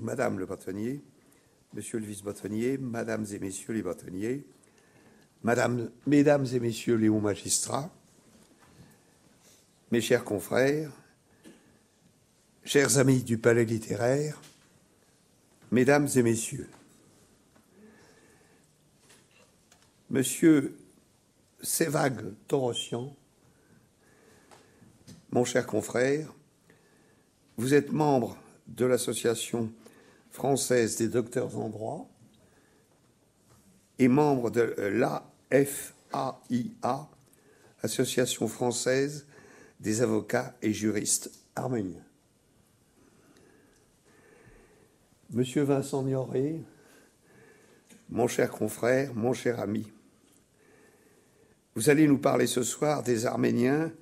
Madame le bâtonnier, Monsieur le vice-bâtonnier, Mesdames et Messieurs les bâtonniers, Mesdames et Messieurs les hauts magistrats, mes chers confrères, chers amis du Palais littéraire, Mesdames et Messieurs, Monsieur Sevag Torossian, mon cher confrère, vous êtes membre de l'Association française des docteurs en droit et membre de l'AFAIA, Association française des avocats et juristes arméniens. Monsieur Vincent Nioré, mon cher confrère, mon cher ami, vous allez nous parler ce soir des Arméniens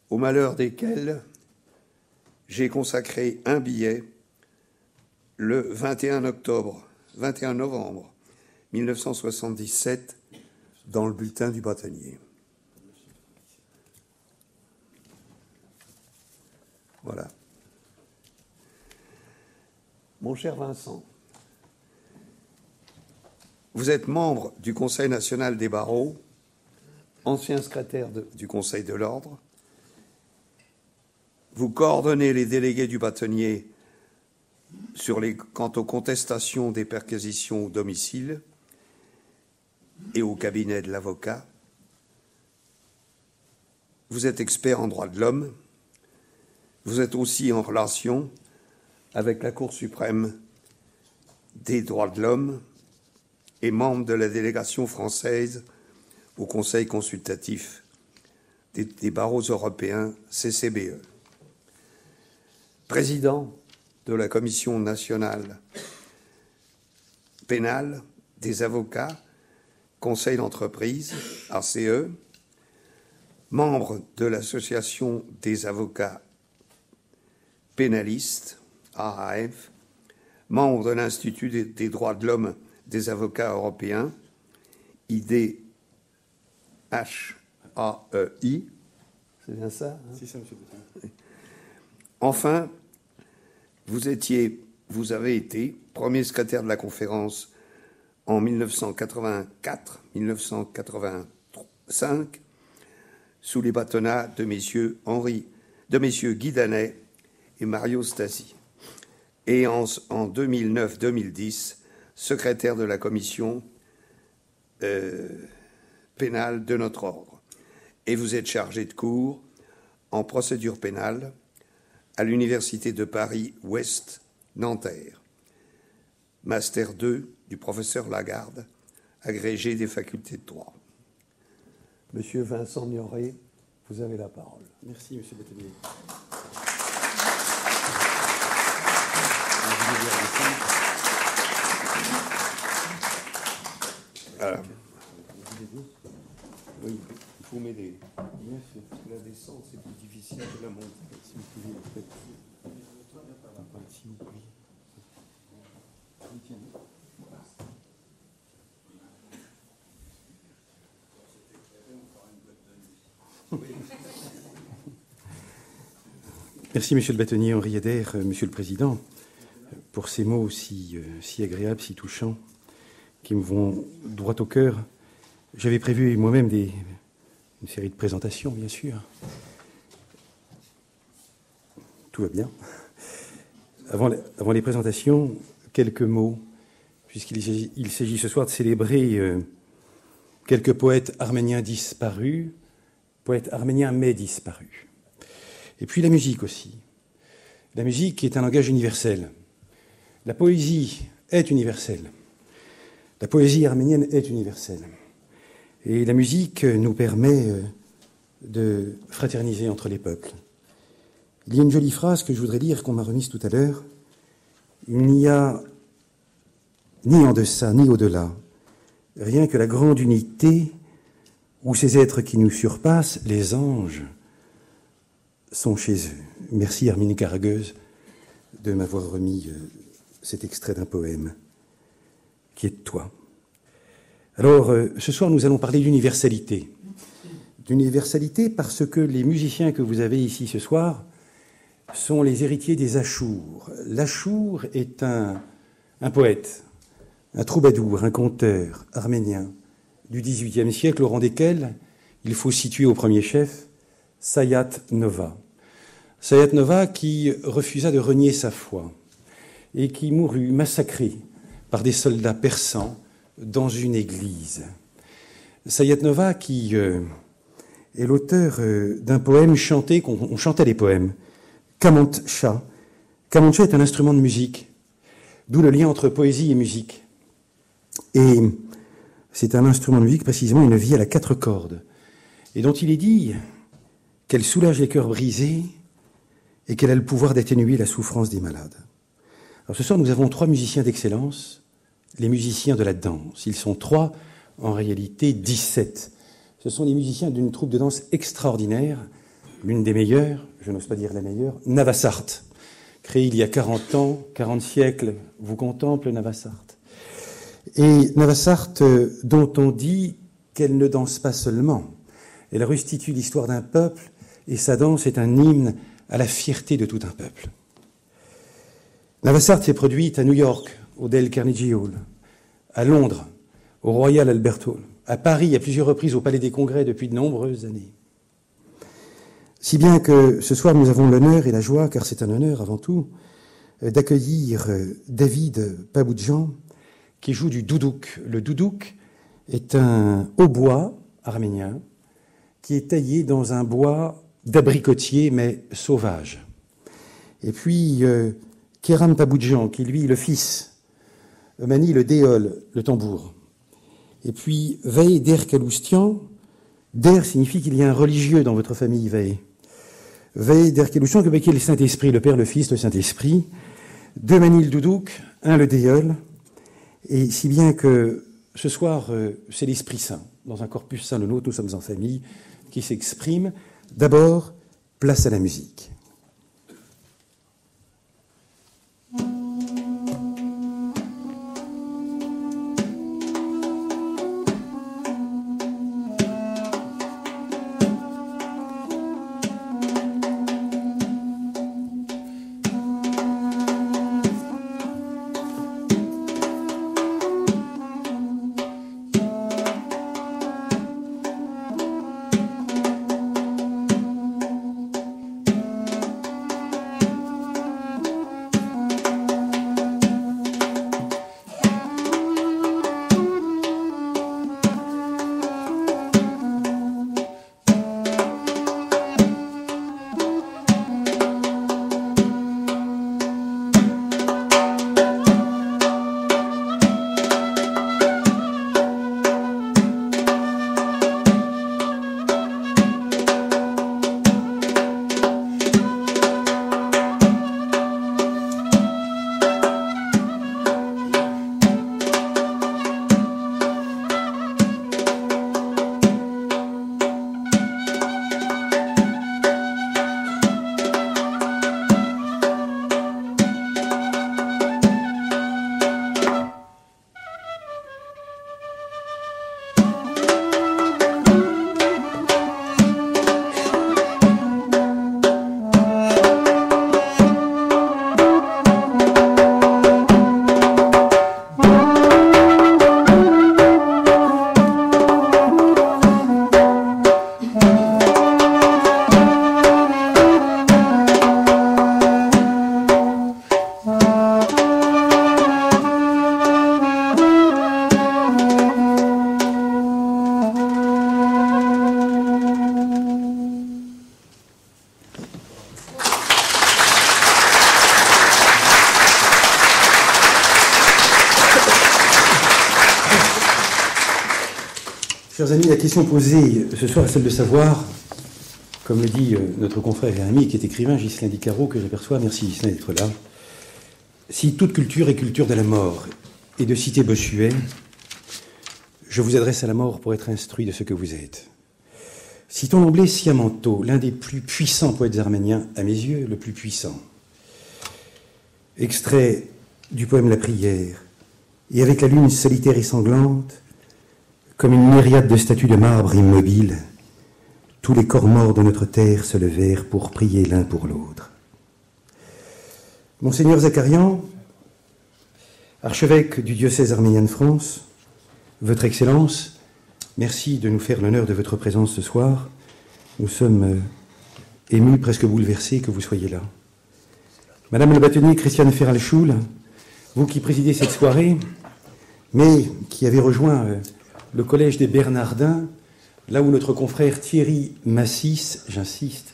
au malheur desquels j'ai consacré un billet le 21 novembre 1977 dans le bulletin du bâtonnier. Voilà. Mon cher Vincent, vous êtes membre du Conseil national des barreaux, ancien secrétaire du Conseil de l'Ordre. Vous coordonnez les délégués du bâtonnier quant aux contestations des perquisitions au domicile et au cabinet de l'avocat. Vous êtes expert en droit de l'homme. Vous êtes aussi en relation avec la Cour suprême des droits de l'homme et membre de la délégation française au Conseil consultatif des barreaux européens, CCBE. Président de la Commission nationale pénale des avocats, Conseil d'entreprise, ACE, membre de l'Association des avocats pénalistes, AAF, membre de l'Institut des droits de l'homme des avocats européens, IDHAEI, c'est bien ça, hein? C'est ça, monsieur le Président. Enfin, vous avez été premier secrétaire de la conférence en 1984-1985 sous les bâtonnats de messieurs Guy Danet et Mario Stasi. Et en 2009-2010, secrétaire de la commission pénale de notre ordre. Et vous êtes chargé de cours en procédure pénale à l'Université de Paris-Ouest, Nanterre. Master 2 du professeur Lagarde, agrégé des facultés de droit. Monsieur Vincent Nioré, vous avez la parole. Merci, monsieur le bâtonnier. Voilà. Oui, il faut m'aider. La descente, c'est plus difficile que la montée. Si vous pouvez, en fait. Si vous pouvez. Merci, monsieur le bâtonnier Henri Eder, monsieur le Président, pour ces mots si agréables, si touchants, qui me vont droit au cœur. J'avais prévu moi-même une série de présentations, bien sûr. Tout va bien. Avant les présentations, quelques mots, puisqu'il s'agit ce soir de célébrer quelques poètes arméniens disparus, poètes arméniens mais disparus. Et puis la musique aussi. La musique est un langage universel. La poésie est universelle. La poésie arménienne est universelle. Et la musique nous permet de fraterniser entre les peuples. Il y a une jolie phrase que je voudrais lire, qu'on m'a remise tout à l'heure. Il n'y a ni en deçà, ni au-delà, rien que la grande unité où ces êtres qui nous surpassent, les anges, sont chez eux. Merci Hermine Caragueuse de m'avoir remis cet extrait d'un poème qui est de toi. Alors, ce soir, nous allons parler d'universalité. D'universalité parce que les musiciens que vous avez ici ce soir sont les héritiers des Achours. l'Achour est un poète, un troubadour, un conteur arménien du XVIIIe siècle, au rang desquels il faut situer au premier chef Sayat Nova. Sayat Nova qui refusa de renier sa foi et qui mourut massacré par des soldats persans dans une église. Sayat Nova qui est l'auteur d'un poème chanté, on chantait les poèmes, Kamancha. Kamancha est un instrument de musique, d'où le lien entre poésie et musique. Et c'est un instrument de musique, précisément une vielle à 4 cordes, et dont il est dit qu'elle soulage les cœurs brisés et qu'elle a le pouvoir d'atténuer la souffrance des malades. Alors ce soir, nous avons 3 musiciens d'excellence, les musiciens de la danse. Ils sont 3, en réalité 17. Ce sont des musiciens d'une troupe de danse extraordinaire, l'une des meilleures, je n'ose pas dire la meilleure, Navasart, créée il y a 40 ans, 40 siècles, vous contemple Navasart. Et Navasart, dont on dit qu'elle ne danse pas seulement, elle restitue l'histoire d'un peuple, et sa danse est un hymne à la fierté de tout un peuple. Navasart s'est produite à New York, au Dale Carnegie Hall, à Londres, au Royal Albert Hall, à Paris, à plusieurs reprises au Palais des Congrès depuis de nombreuses années. Si bien que ce soir, nous avons l'honneur et la joie, car c'est un honneur avant tout, d'accueillir David Paboudjan, qui joue du doudouk. Le doudouk est un hautbois arménien qui est taillé dans un bois d'abricotier, mais sauvage. Et puis, Keram Paboudjan, qui lui, le fils, manie le déol, le tambour. Et puis, Veï Der Kaloustian, Der signifie qu'il y a un religieux dans votre famille, Veï. Veï Der Kaloustian, qui est le Saint-Esprit, le Père, le Fils, le Saint-Esprit. 2 manient le doudouk, 1 le déol. Et si bien que ce soir, c'est l'Esprit Saint, dans un corpus saint, le nôtre, nous sommes en famille, qui s'exprime. D'abord, place à la musique. Chers amis, la question posée ce soir est celle de savoir, comme le dit notre confrère et ami qui est écrivain, Ghislain Dicaro, que j'aperçois, merci Ghislain d'être là, si toute culture est culture de la mort, et de citer Bossuet, je vous adresse à la mort pour être instruit de ce que vous êtes. Citons l'anglais Siamanto, l'un des plus puissants poètes arméniens, à mes yeux, le plus puissant. Extrait du poème La prière, et avec la lune solitaire et sanglante, comme une myriade de statues de marbre immobiles, tous les corps morts de notre terre se levèrent pour prier l'un pour l'autre. Monseigneur Zakarian, archevêque du diocèse arménien de France, Votre Excellence, merci de nous faire l'honneur de votre présence ce soir. Nous sommes émus, presque bouleversés que vous soyez là. Madame le bâtonnier Christiane Ferralschul, vous qui présidez cette soirée, mais qui avez rejoint le collège des Bernardins, là où notre confrère Thierry Massis, j'insiste,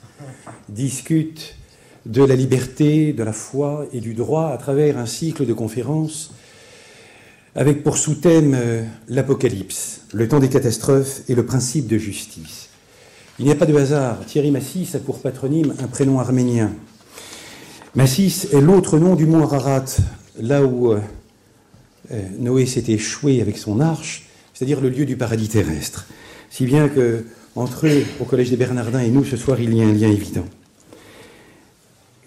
discute de la liberté, de la foi et du droit à travers un cycle de conférences avec pour sous-thème l'Apocalypse, le temps des catastrophes et le principe de justice. Il n'y a pas de hasard. Thierry Massis a pour patronyme un prénom arménien. Massis est l'autre nom du mont Ararat, là où Noé s'est échoué avec son arche, c'est-à-dire le lieu du paradis terrestre. Si bien que entre eux, au Collège des Bernardins, et nous, ce soir, il y a un lien évident.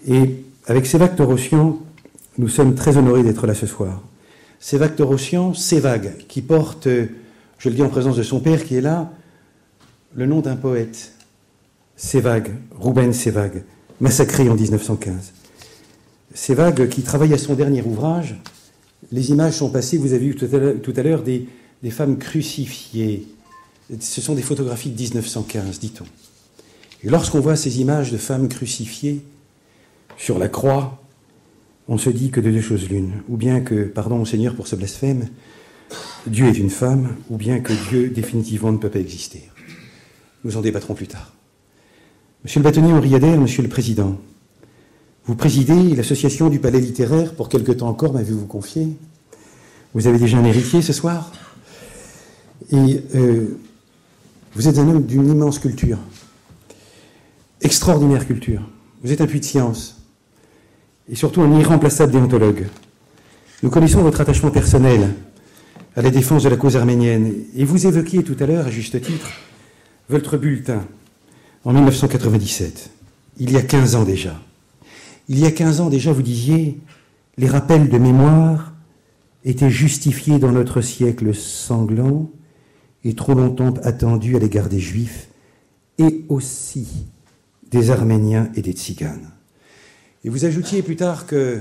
Et avec Sévac Torossian, nous sommes très honorés d'être là ce soir. Sévac Torossian, Sévag, qui porte, je le dis en présence de son père qui est là, le nom d'un poète, Sévag, Rouben Sévag, massacré en 1915. Sévag, qui travaille à son dernier ouvrage, les images sont passées, vous avez vu tout à l'heure, des femmes crucifiées. Ce sont des photographies de 1915, dit-on. Et lorsqu'on voit ces images de femmes crucifiées sur la croix, on se dit que de deux choses l'une. Ou bien que, pardon au Seigneur pour ce blasphème, Dieu est une femme, ou bien que Dieu définitivement ne peut pas exister. Nous en débattrons plus tard. Monsieur le bâtonnier Henri Adair, Monsieur le Président, vous présidez l'association du Palais littéraire, pour quelque temps encore, m'avez-vous confié. Vous avez déjà un héritier ce soir. Et vous êtes un homme d'une immense culture, extraordinaire culture. Vous êtes un puits de science, et surtout un irremplaçable déontologue. Nous connaissons votre attachement personnel à la défense de la cause arménienne, et vous évoquiez tout à l'heure, à juste titre, votre bulletin, en 1997, il y a 15 ans déjà. Il y a 15 ans déjà, vous disiez, les rappels de mémoire étaient justifiés dans notre siècle sanglant et trop longtemps attendu à l'égard des Juifs et aussi des Arméniens et des Tziganes. Et vous ajoutiez plus tard que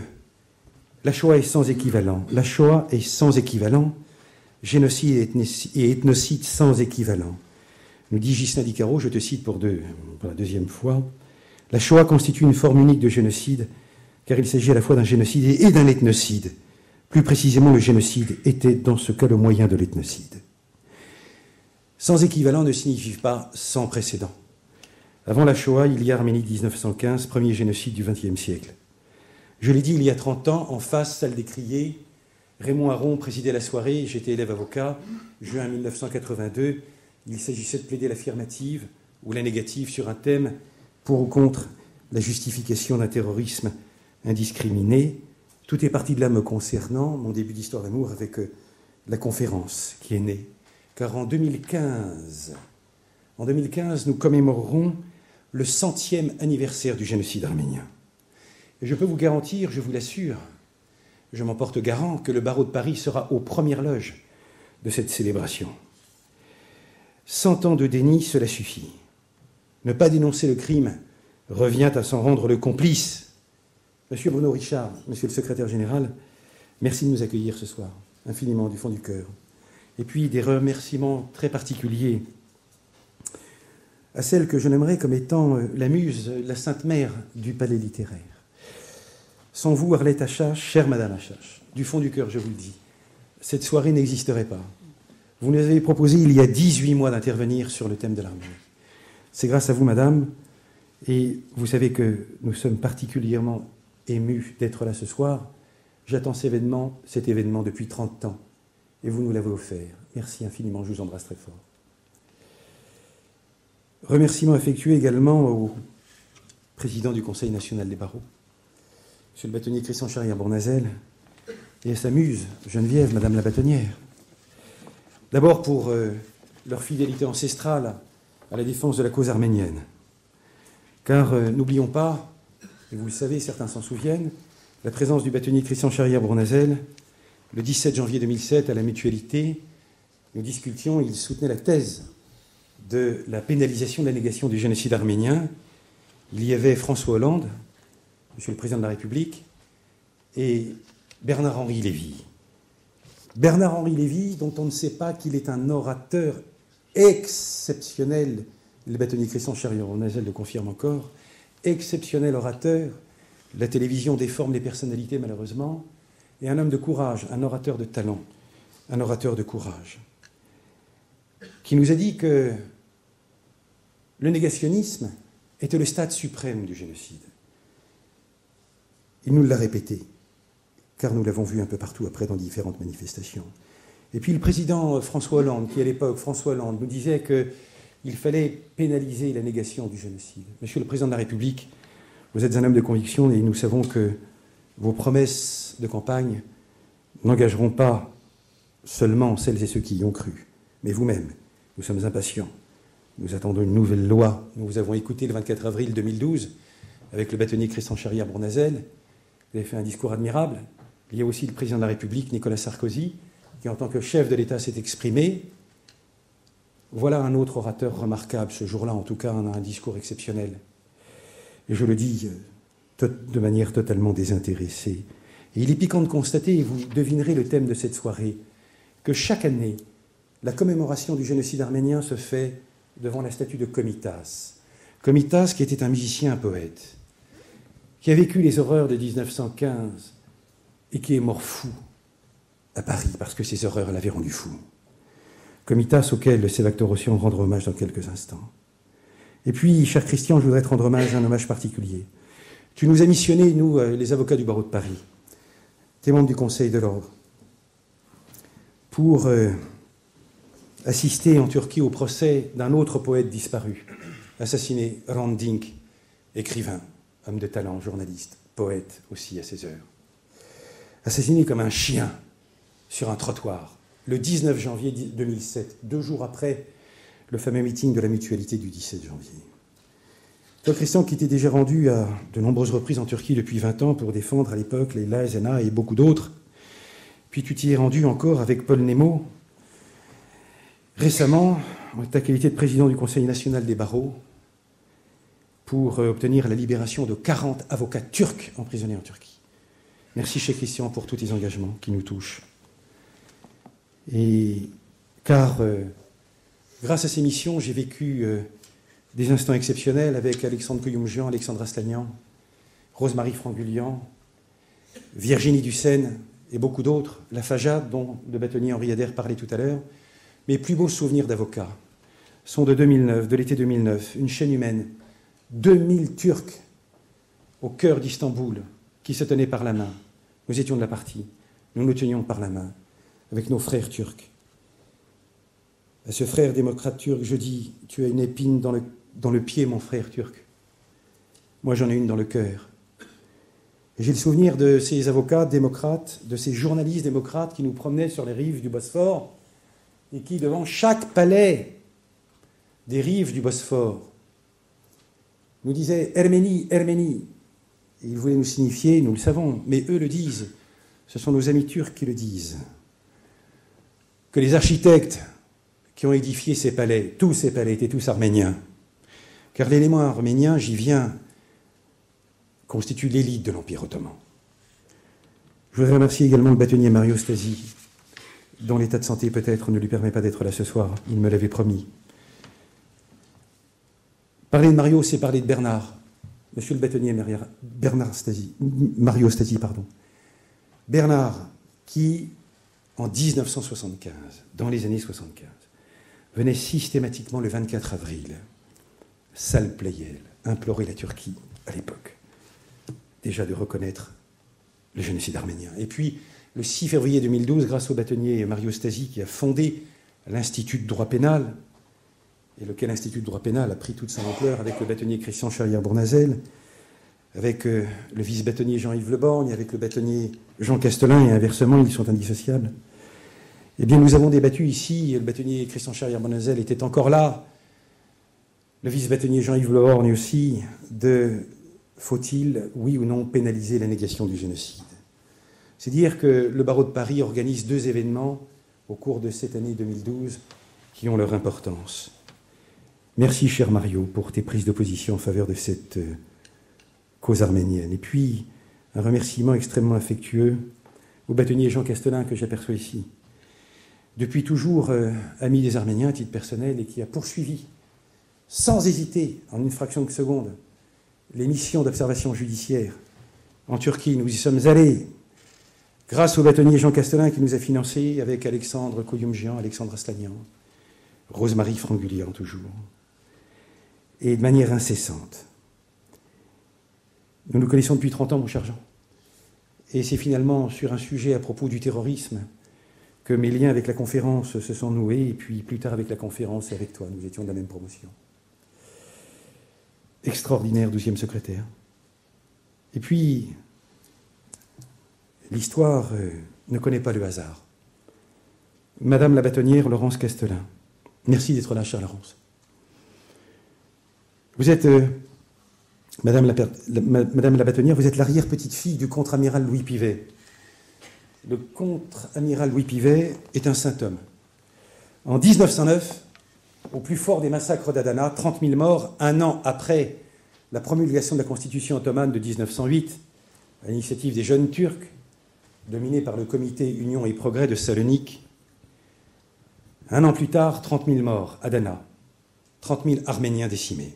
la Shoah est sans équivalent. La Shoah est sans équivalent, génocide et ethnocide sans équivalent. Nous dit Ghislain Dicaro, je te cite pour la deuxième fois, la Shoah constitue une forme unique de génocide, car il s'agit à la fois d'un génocide et d'un ethnocide. Plus précisément, le génocide était dans ce cas le moyen de l'ethnocide. Sans équivalent ne signifie pas sans précédent. Avant la Shoah, il y a Arménie 1915, premier génocide du XXe siècle. Je l'ai dit il y a 30 ans, en face, salle des criers, Raymond Aron présidait la soirée, j'étais élève avocat, juin 1982, il s'agissait de plaider l'affirmative ou la négative sur un thème pour ou contre la justification d'un terrorisme indiscriminé. Tout est parti de là me concernant, mon début d'histoire d'amour avec la conférence qui est née. Car en 2015, nous commémorerons le 100e anniversaire du génocide arménien. Et je peux vous garantir, je vous l'assure, je m'en porte garant, que le barreau de Paris sera aux premières loges de cette célébration. 100 ans de déni, cela suffit. Ne pas dénoncer le crime revient à s'en rendre le complice. Monsieur Bruno Richard, monsieur le secrétaire général, merci de nous accueillir ce soir, infiniment du fond du cœur. Et puis des remerciements très particuliers à celle que je nommerais comme étant la muse, la sainte mère du palais littéraire. Sans vous, Arlette Achache, chère Madame Achache, du fond du cœur, je vous le dis, cette soirée n'existerait pas. Vous nous avez proposé il y a 18 mois d'intervenir sur le thème de l'Arménie. C'est grâce à vous, Madame, et vous savez que nous sommes particulièrement émus d'être là ce soir. J'attends cet événement depuis 30 ans, et vous nous l'avez offert. Merci infiniment, je vous embrasse très fort. Remerciements affectueux également au président du Conseil national des barreaux, monsieur le bâtonnier Christian Charrière-Bournazel, et à sa muse, Geneviève, Madame la bâtonnière. D'abord pour leur fidélité ancestrale à la défense de la cause arménienne. Car n'oublions pas, et vous le savez, certains s'en souviennent, la présence du bâtonnier Christian Charrière-Bournazel, le 17 janvier 2007, à la Mutualité, nous discutions, il soutenait la thèse de la pénalisation de la négation du génocide arménien. Il y avait François Hollande, monsieur le président de la République, et Bernard-Henri Lévy. Bernard-Henri Lévy, dont on ne sait pas qu'il est un orateur exceptionnel, le bâtonnier Christian Charrier-Bournazel le confirme encore, exceptionnel orateur, la télévision déforme les personnalités malheureusement, et un homme de courage, un orateur de talent, un orateur de courage, qui nous a dit que le négationnisme était le stade suprême du génocide. Il nous l'a répété, car nous l'avons vu un peu partout après dans différentes manifestations. Et puis le président François Hollande, qui à l'époque, François Hollande, nous disait qu'il fallait pénaliser la négation du génocide. Monsieur le Président de la République, vous êtes un homme de conviction et nous savons que vos promesses de campagne n'engageront pas seulement celles et ceux qui y ont cru, mais vous-même. Nous sommes impatients. Nous attendons une nouvelle loi. Nous vous avons écouté le 24 avril 2012 avec le bâtonnier Christian Charrier-Bournazel. Vous avez fait un discours admirable. Il y a aussi le président de la République, Nicolas Sarkozy, qui en tant que chef de l'État s'est exprimé. Voilà un autre orateur remarquable. Ce jour-là, en tout cas, on a un discours exceptionnel. Et je le dis de manière totalement désintéressée. Et il est piquant de constater, et vous devinerez le thème de cette soirée, que chaque année, la commémoration du génocide arménien se fait devant la statue de Komitas. Komitas, qui était un musicien, un poète, qui a vécu les horreurs de 1915 et qui est mort fou à Paris parce que ces horreurs l'avaient rendu fou. Komitas, auquel le Sévactor Ossian rendra hommage dans quelques instants. Et puis, cher Christian, je voudrais te rendre hommage à un hommage particulier. Tu nous as missionnés, nous, les avocats du barreau de Paris, tes membres du Conseil de l'Ordre, pour assister en Turquie au procès d'un autre poète disparu, assassiné, Hrant Dink, écrivain, homme de talent, journaliste, poète aussi à ses heures. Assassiné comme un chien sur un trottoir, le 19 janvier 2007, 2 jours après le fameux meeting de la Mutualité du 17 janvier. Toi, Christian, qui t'es déjà rendu à de nombreuses reprises en Turquie depuis 20 ans pour défendre à l'époque les Zena et beaucoup d'autres, puis tu t'y es rendu encore avec Paul Nemo, récemment, en ta qualité de président du Conseil national des barreaux, pour obtenir la libération de 40 avocats turcs emprisonnés en Turquie. Merci, cher Christian, pour tous tes engagements qui nous touchent. Et car, grâce à ces missions, j'ai vécu des instants exceptionnels avec Alexandre Kouyoumjian, Alexandre Astagnan, Rose-Marie Frangulian, Virginie Ducène et beaucoup d'autres, la Fajad, dont le bâtonnier Henri Adair parlait tout à l'heure. Mes plus beaux souvenirs d'avocats sont de 2009, de l'été 2009, une chaîne humaine, 2000 Turcs au cœur d'Istanbul qui se tenaient par la main. Nous étions de la partie, nous nous tenions par la main avec nos frères turcs. À ce frère démocrate turc, je dis, tu as une épine dans le pied, mon frère turc. Moi, j'en ai une dans le cœur. Et j'ai le souvenir de ces avocats démocrates, de ces journalistes démocrates qui nous promenaient sur les rives du Bosphore et qui, devant chaque palais des rives du Bosphore, nous disaient « Herménie, Herménie ». Et ils voulaient nous signifier, nous le savons, mais eux le disent, ce sont nos amis turcs qui le disent, que les architectes qui ont édifié ces palais, tous ces palais étaient tous arméniens. Car l'élément arménien, j'y viens, constitue l'élite de l'Empire ottoman. Je voudrais remercier également le bâtonnier Mario Stasi, dont l'état de santé peut-être ne lui permet pas d'être là ce soir, il me l'avait promis. Parler de Mario, c'est parler de Bernard. Monsieur le bâtonnier Mario Stasi, pardon. Bernard, qui, en 1975, dans les années 75, venait systématiquement le 24 avril, salle Pleyel, implorer la Turquie, à l'époque, déjà de reconnaître le génocide arménien. Et puis, le 6 février 2012, grâce au bâtonnier Mario Stasi, qui a fondé l'Institut de droit pénal, et lequel Institut de droit pénal a pris toute son ampleur avec le bâtonnier Christian Charrier-Bournazel, avec le vice-bâtonnier Jean-Yves Leborgne, avec le bâtonnier Jean Castelin, et inversement, ils sont indissociables. Eh bien, nous avons débattu ici, le bâtonnier Christian Charrier-Bournazel était encore là, le vice-bâtonnier Jean-Yves Leborgne aussi, de faut-il, oui ou non, pénaliser la négation du génocide. C'est dire que le barreau de Paris organise 2 événements au cours de cette année 2012 qui ont leur importance. Merci, cher Mario, pour tes prises de position en faveur de cette cause arménienne. Et puis, un remerciement extrêmement affectueux au bâtonnier Jean Castelin que j'aperçois ici, depuis toujours ami des Arméniens à titre personnel et qui a poursuivi sans hésiter, en une fraction de seconde, les missions d'observation judiciaire en Turquie. Nous y sommes allés grâce au bâtonnier Jean Castelin qui nous a financés avec Alexandre Koyoumjian, Alexandre Aslanian, Rosemary Frangulian toujours, et de manière incessante. Nous nous connaissons depuis 30 ans, mon cher Jean. Et c'est finalement sur un sujet à propos du terrorisme que mes liens avec la conférence se sont noués, et puis plus tard avec la conférence et avec toi. Nous étions de la même promotion. Extraordinaire 12e secrétaire. Et puis, l'histoire ne connaît pas le hasard. Madame la bâtonnière Laurence Castelin. Merci d'être là, chère Laurence. Vous êtes, Madame la bâtonnière, vous êtes l'arrière-petite-fille du contre-amiral Louis Pivet. Le contre-amiral Louis Pivet est un saint homme. En 1909, au plus fort des massacres d'Adana, 30 000 morts, un an après la promulgation de la Constitution ottomane de 1908, à l'initiative des jeunes Turcs, dominés par le comité Union et Progrès de Salonique. Un an plus tard, 30 000 morts, Adana, 30 000 Arméniens décimés.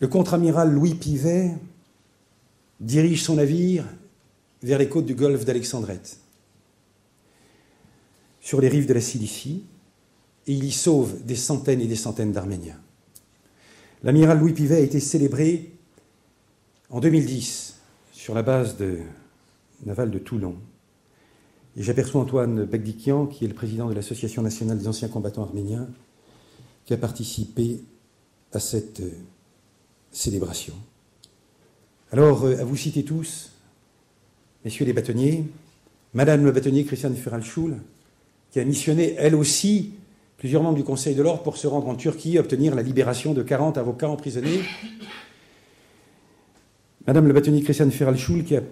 Le contre-amiral Louis Pivet dirige son navire vers les côtes du golfe d'Alexandrette, sur les rives de la Cilicie, et il y sauve des centaines et des centaines d'Arméniens. L'amiral Louis Pivet a été célébré en 2010 sur la base navale de Toulon. Et j'aperçois Antoine Bekdikian, qui est le président de l'Association nationale des anciens combattants arméniens, qui a participé à cette célébration. Alors, à vous citer tous, messieurs les bâtonniers, madame le bâtonnier Christiane Feralchoul, qui a missionné, elle aussi, plusieurs membres du Conseil de l'Ordre pour se rendre en Turquie, obtenir la libération de 40 avocats emprisonnés. Madame le bâtonnier Christiane Feralchoul, qui a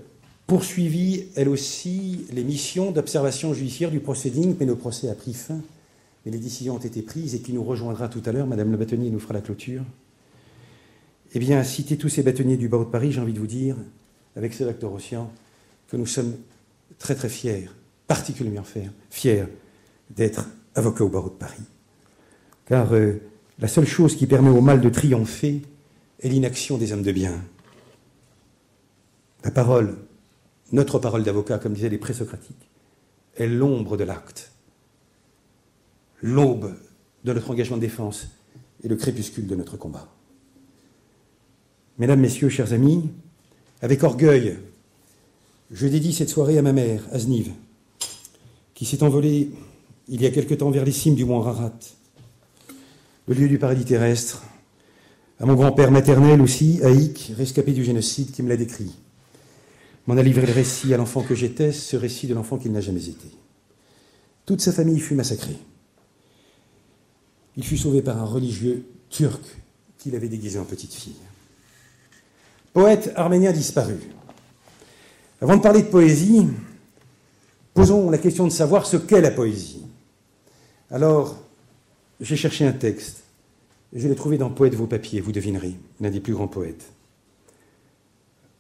poursuivi, elle aussi, les missions d'observation judiciaire du proceeding, mais le procès a pris fin, mais les décisions ont été prises, et qui nous rejoindra tout à l'heure. Madame le bâtonnier nous fera la clôture. Eh bien, citer tous ces bâtonniers du barreau de Paris, j'ai envie de vous dire, avec ce docteur Ossian, que nous sommes très très fiers, particulièrement fiers d'être avocats au barreau de Paris. Car la seule chose qui permet au mal de triompher est l'inaction des hommes de bien. La parole, notre parole d'avocat, comme disaient les présocratiques, est l'ombre de l'acte, l'aube de notre engagement de défense et le crépuscule de notre combat. Mesdames, Messieurs, chers amis, avec orgueil, je dédie cette soirée à ma mère, Asniv, qui s'est envolée il y a quelque temps vers les cimes du mont Ararat, le lieu du paradis terrestre, à mon grand-père maternel aussi, Haïk, rescapé du génocide, qui me l'a décrit. M'en a livré le récit à l'enfant que j'étais, ce récit de l'enfant qu'il n'a jamais été. Toute sa famille fut massacrée. Il fut sauvé par un religieux turc qu'il avait déguisé en petite fille. Poète arménien disparu. Avant de parler de poésie, posons la question de savoir ce qu'est la poésie. Alors, j'ai cherché un texte. Je l'ai trouvé dans Poète vos papiers, vous devinerez, l'un des plus grands poètes.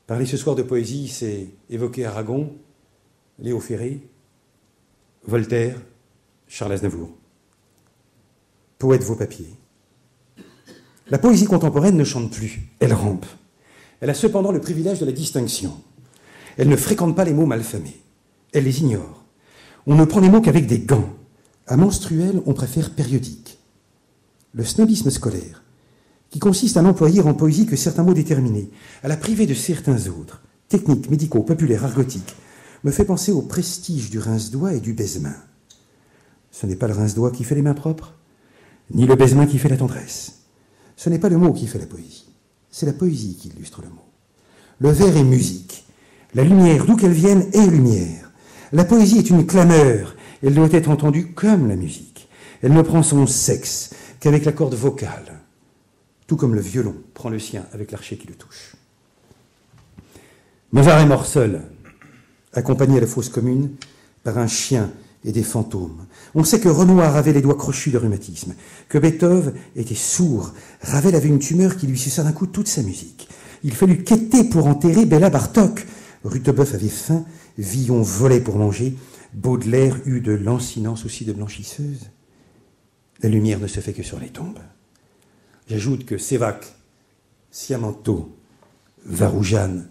Parler ce soir de poésie, c'est évoquer Aragon, Léo Ferré, Voltaire, Charles Aznavour. Poète vos papiers. La poésie contemporaine ne chante plus, elle rampe. Elle a cependant le privilège de la distinction. Elle ne fréquente pas les mots malfamés. Elle les ignore. On ne prend les mots qu'avec des gants. À menstruel, on préfère périodique. Le snobisme scolaire, qui consiste à n'employer en poésie que certains mots déterminés, à la priver de certains autres, techniques, médicaux, populaires, argotiques, me fait penser au prestige du rince-doigt et du baise-main. Ce n'est pas le rince-doigt qui fait les mains propres, ni le baise-main qui fait la tendresse. Ce n'est pas le mot qui fait la poésie. C'est la poésie qui illustre le mot. Le vers est musique. La lumière, d'où qu'elle vienne, est lumière. La poésie est une clameur. Elle doit être entendue comme la musique. Elle ne prend son sexe qu'avec la corde vocale, tout comme le violon prend le sien avec l'archet qui le touche. Mozart est mort seul, accompagné à la fosse commune par un chien et des fantômes. On sait que Renoir avait les doigts crochus de rhumatisme, que Beethoven était sourd, Ravel avait une tumeur qui lui suça d'un coup toute sa musique. il fallut quêter pour enterrer Béla Bartok. Rutebeuf avait faim, Villon volait pour manger, Baudelaire eut de lancinante aussi de blanchisseuse. La lumière ne se fait que sur les tombes. J'ajoute que Sévac, Siamanto, Varoujan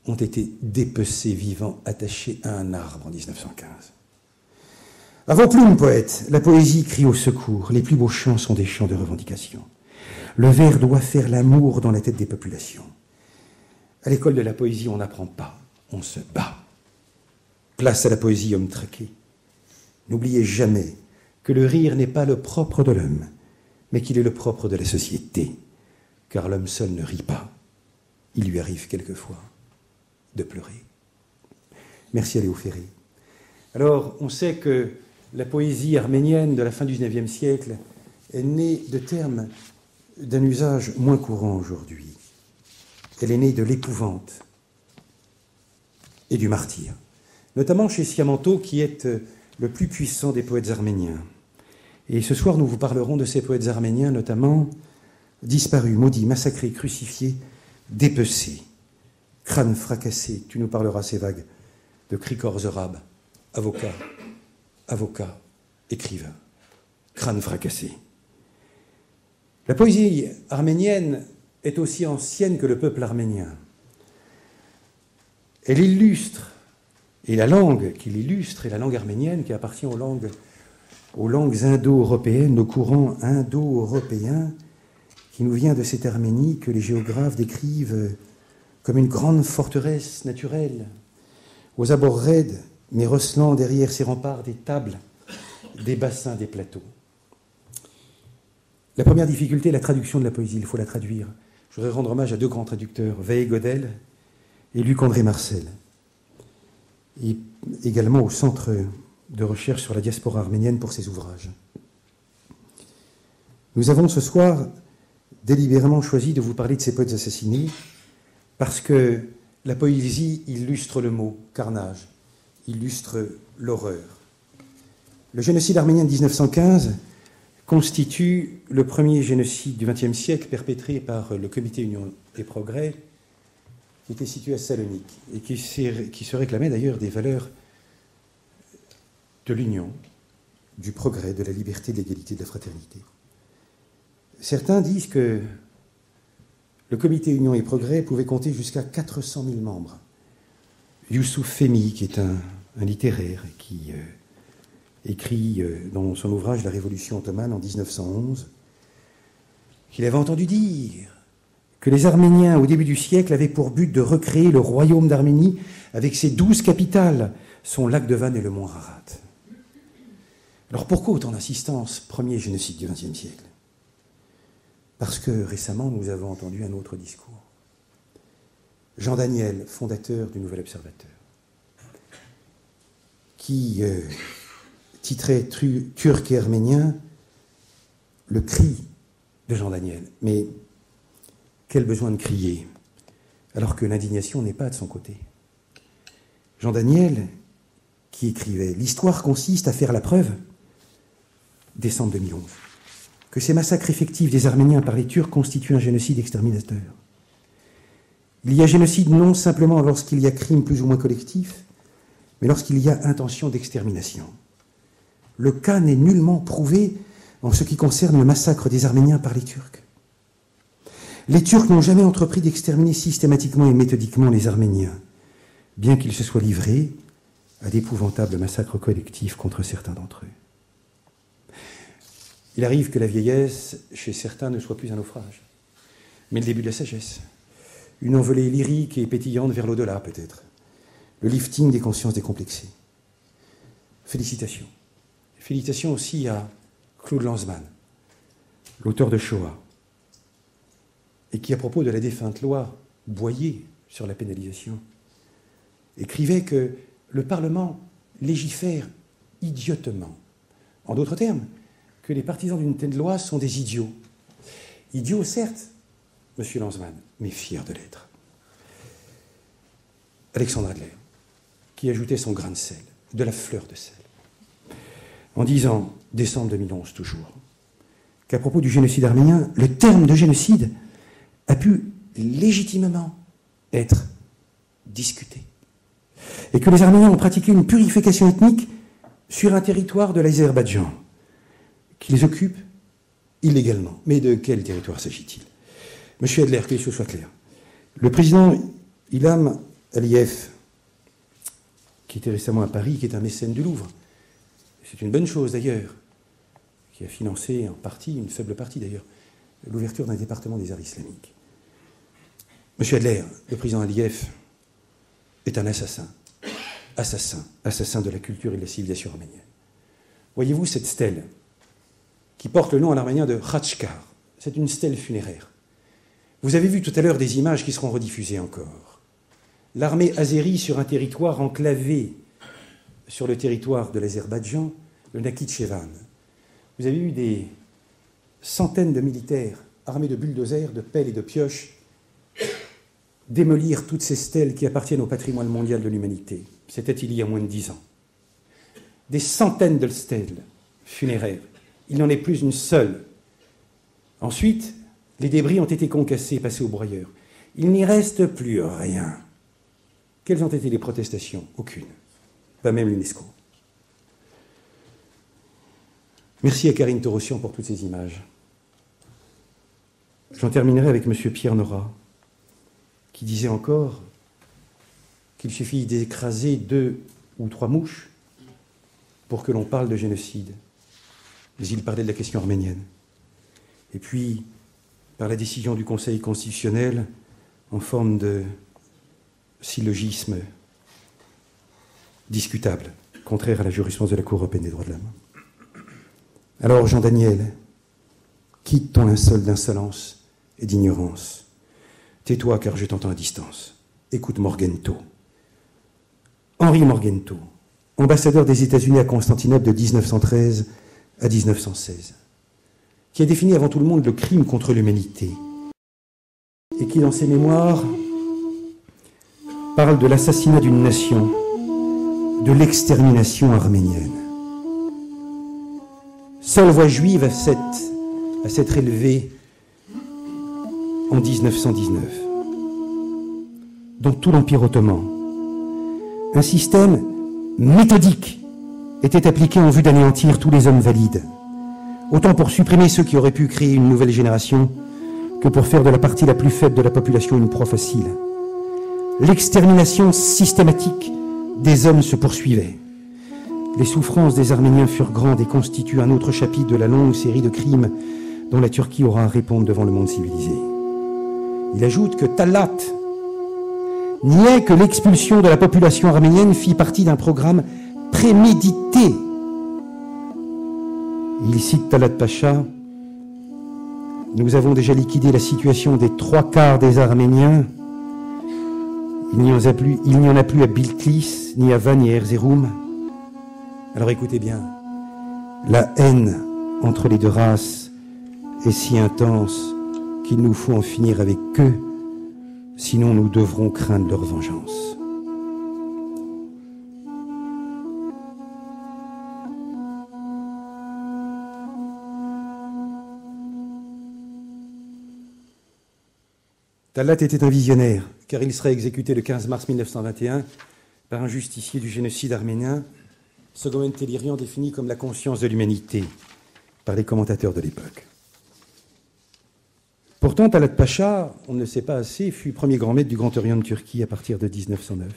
ont été dépecés vivants, attachés à un arbre en 1915. À vos plumes, poète, la poésie crie au secours. Les plus beaux chants sont des chants de revendication. Le vers doit faire l'amour dans la tête des populations. À l'école de la poésie, on n'apprend pas, on se bat. Place à la poésie, homme traqué. N'oubliez jamais que le rire n'est pas le propre de l'homme, mais qu'il est le propre de la société, car l'homme seul ne rit pas. Il lui arrive quelquefois de pleurer. Merci à Léo Ferré. Alors, on sait que la poésie arménienne de la fin du XIXe siècle est née de termes d'un usage moins courant aujourd'hui. Elle est née de l'épouvante et du martyre, notamment chez Siamanto, qui est le plus puissant des poètes arméniens. Et ce soir, nous vous parlerons de ces poètes arméniens, notamment disparus, maudits, massacrés, crucifiés, dépecés, crânes fracassés. Tu nous parleras, ces vagues, de Krikor Zorab, avocat, écrivain, crâne fracassé. La poésie arménienne est aussi ancienne que le peuple arménien. Elle illustre, et la langue qui l'illustre est la langue arménienne qui appartient aux langues indo-européennes, au courant indo-européen qui nous vient de cette Arménie que les géographes décrivent comme une grande forteresse naturelle, aux abords raides, mais recelant derrière ses remparts des tables, des bassins, des plateaux. La première difficulté est la traduction de la poésie, il faut la traduire. Je voudrais rendre hommage à deux grands traducteurs, Veille Godel et Luc-André Marcel, et également au Centre de recherche sur la diaspora arménienne pour ses ouvrages. Nous avons ce soir délibérément choisi de vous parler de ces poètes assassinés parce que la poésie illustre le mot carnage, illustre l'horreur. Le génocide arménien de 1915 constitue le premier génocide du XXe siècle perpétré par le Comité Union et Progrès, qui était situé à Salonique et qui se réclamait d'ailleurs des valeurs de l'union, du progrès, de la liberté, de l'égalité, de la fraternité. Certains disent que le Comité Union et Progrès pouvait compter jusqu'à 400 000 membres. Youssouf Fehmi, qui est un littéraire qui écrit dans son ouvrage « La Révolution ottomane » en 1911, qu'il avait entendu dire que les Arméniens, au début du siècle, avaient pour but de recréer le royaume d'Arménie avec ses 12 capitales, son lac de Van et le mont Ararat. Alors pourquoi autant d'insistance, premier génocide du XXe siècle? Parce que récemment, nous avons entendu un autre discours. Jean Daniel, fondateur du Nouvel Observateur, qui titrait Turc et Arménien, le cri de Jean Daniel. Mais quel besoin de crier, alors que l'indignation n'est pas de son côté. Jean Daniel, qui écrivait « L'histoire consiste à faire la preuve, décembre 2011, que ces massacres effectifs des Arméniens par les Turcs constituent un génocide exterminateur. Il y a génocide non simplement lorsqu'il y a crime plus ou moins collectif, mais lorsqu'il y a intention d'extermination. Le cas n'est nullement prouvé en ce qui concerne le massacre des Arméniens par les Turcs. Les Turcs n'ont jamais entrepris d'exterminer systématiquement et méthodiquement les Arméniens, bien qu'ils se soient livrés à d'épouvantables massacres collectifs contre certains d'entre eux. Il arrive que la vieillesse, chez certains, ne soit plus un naufrage, mais le début de la sagesse. Une envolée lyrique et pétillante vers l'au-delà, peut-être. Le lifting des consciences décomplexées. Félicitations. Félicitations aussi à Claude Lanzmann, l'auteur de Shoah, et qui, à propos de la défunte loi Boyer sur la pénalisation, écrivait que le Parlement légifère idiotement. En d'autres termes, que les partisans d'une telle loi sont des idiots. Idiots, certes, monsieur Lanzmann, mais fiers de l'être. Alexandre Adler, qui ajoutait son grain de sel, de la fleur de sel, en disant, décembre 2011 toujours, qu'à propos du génocide arménien, le terme de génocide a pu légitimement être discuté. Et que les Arméniens ont pratiqué une purification ethnique sur un territoire de l'Azerbaïdjan, qu'ils occupent illégalement. Mais de quel territoire s'agit-il? Monsieur Adler, que les choses soient claires. Le président Ilham Aliyev, qui était récemment à Paris, qui est un mécène du Louvre, c'est une bonne chose d'ailleurs, qui a financé en partie, une faible partie d'ailleurs, l'ouverture d'un département des arts islamiques. Monsieur Adler, le président Aliyev est un assassin de la culture et de la civilisation arménienne. Voyez-vous cette stèle qui porte le nom en arménien de Khatchkar? C'est une stèle funéraire. Vous avez vu tout à l'heure des images qui seront rediffusées encore. L'armée azérie sur un territoire enclavé sur le territoire de l'Azerbaïdjan, le Nakhitchevan. Vous avez eu des centaines de militaires armés de bulldozers, de pelles et de pioches démolir toutes ces stèles qui appartiennent au patrimoine mondial de l'humanité. C'était il y a moins de 10 ans. Des centaines de stèles funéraires. Il n'en est plus une seule. Ensuite, les débris ont été concassés et passés au broyeur. Il n'y reste plus rien. Quelles ont été les protestations? Aucune. Pas même l'UNESCO. Merci à Karine Torossian pour toutes ces images. J'en terminerai avec M. Pierre Nora, qui disait encore qu'il suffit d'écraser 2 ou 3 mouches pour que l'on parle de génocide. Mais il parlait de la question arménienne. Et puis, par la décision du Conseil constitutionnel, en forme de syllogisme discutable, contraire à la jurisprudence de la Cour européenne des droits de l'homme. Alors, Jean-Daniel, quitte ton linceul d'insolence et d'ignorance. Tais-toi, car je t'entends à distance. Écoute Morgento. Henri Morgento, ambassadeur des États-Unis à Constantinople de 1913 à 1916, qui a défini avant tout le monde le crime contre l'humanité, et qui, dans ses mémoires, parle de l'assassinat d'une nation, de l'extermination arménienne. Seule voix juive à s'être élevée en 1919. Dans tout l'Empire ottoman, un système méthodique était appliqué en vue d'anéantir tous les hommes valides, autant pour supprimer ceux qui auraient pu créer une nouvelle génération que pour faire de la partie la plus faible de la population une proie facile. L'extermination systématique des hommes se poursuivait. Les souffrances des Arméniens furent grandes et constituent un autre chapitre de la longue série de crimes dont la Turquie aura à répondre devant le monde civilisé. Il ajoute que Talat niait que l'expulsion de la population arménienne fit partie d'un programme prémédité. Il cite Talat Pacha: « Nous avons déjà liquidé la situation des 3/4 des Arméniens. Il n'y en a plus à Bitlis, ni à Van, ni à Erzurum. » Alors écoutez bien, la haine entre les deux races est si intense qu'il nous faut en finir avec eux, sinon nous devrons craindre leur vengeance. Talat était un visionnaire, car il serait exécuté le 15 mars 1921 par un justicier du génocide arménien, Sogomen Tehlirian, défini comme la conscience de l'humanité par les commentateurs de l'époque. Pourtant, Talat Pacha, on ne le sait pas assez, fut premier grand maître du Grand Orient de Turquie à partir de 1909.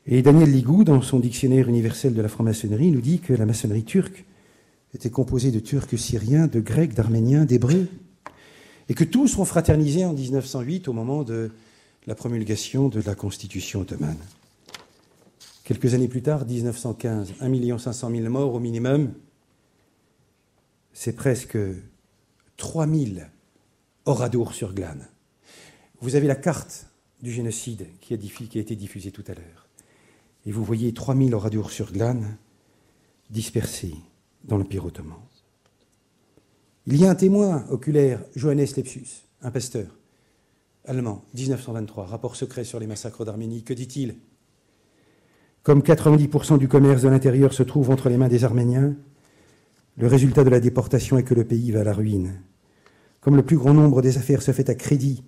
Et Daniel Ligou, dans son dictionnaire universel de la franc-maçonnerie, nous dit que la maçonnerie turque était composée de Turcs syriens, de Grecs, d'Arméniens, d'Hébreux, et que tous sont fraternisés en 1908 au moment de la promulgation de la Constitution ottomane. Quelques années plus tard, 1915, 1 500 000 morts au minimum, c'est presque 3000 Oradour-sur-Glane. Vous avez la carte du génocide qui a été diffusée tout à l'heure. Et vous voyez 3000 Oradour-sur-Glane dispersés dans l'Empire ottoman. Il y a un témoin oculaire, Johannes Lepsius, un pasteur allemand, 1923, rapport secret sur les massacres d'Arménie. Que dit-il? Comme 90% du commerce de l'intérieur se trouve entre les mains des Arméniens, le résultat de la déportation est que le pays va à la ruine. Comme le plus grand nombre des affaires se fait à crédit,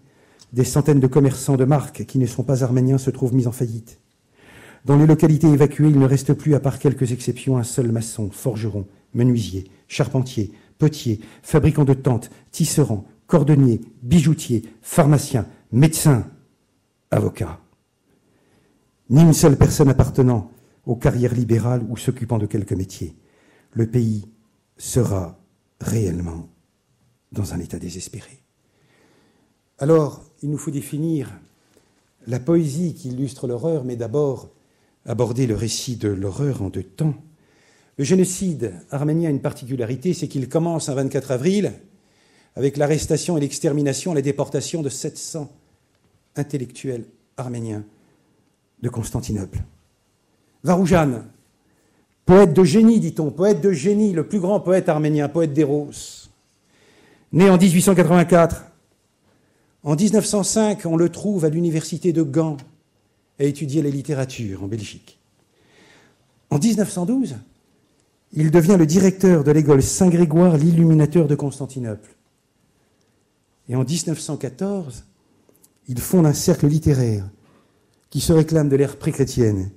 des centaines de commerçants de marque qui ne sont pas arméniens se trouvent mis en faillite. Dans les localités évacuées, il ne reste plus, à part quelques exceptions, un seul maçon, forgeron, menuisier, charpentier, potier, fabricant de tentes, tisserand, cordonnier, bijoutier, pharmacien, médecin, avocat. Ni une seule personne appartenant aux carrières libérales ou s'occupant de quelque métier. Le pays sera réellement dans un état désespéré. Alors, il nous faut définir la poésie qui illustre l'horreur, mais d'abord aborder le récit de l'horreur en deux temps. Le génocide arménien a une particularité, c'est qu'il commence un 24 avril avec l'arrestation et l'extermination, la déportation de 700 intellectuels arméniens de Constantinople. Varoujan, poète de génie, dit-on, poète de génie, le plus grand poète arménien, poète d'Héros, né en 1884. En 1905, on le trouve à l'université de Gand, à étudier la littérature en Belgique. En 1912, il devient le directeur de l'école Saint-Grégoire l'Illuminateur de Constantinople. Et en 1914, il fonde un cercle littéraire qui se réclame de l'ère pré-chrétienne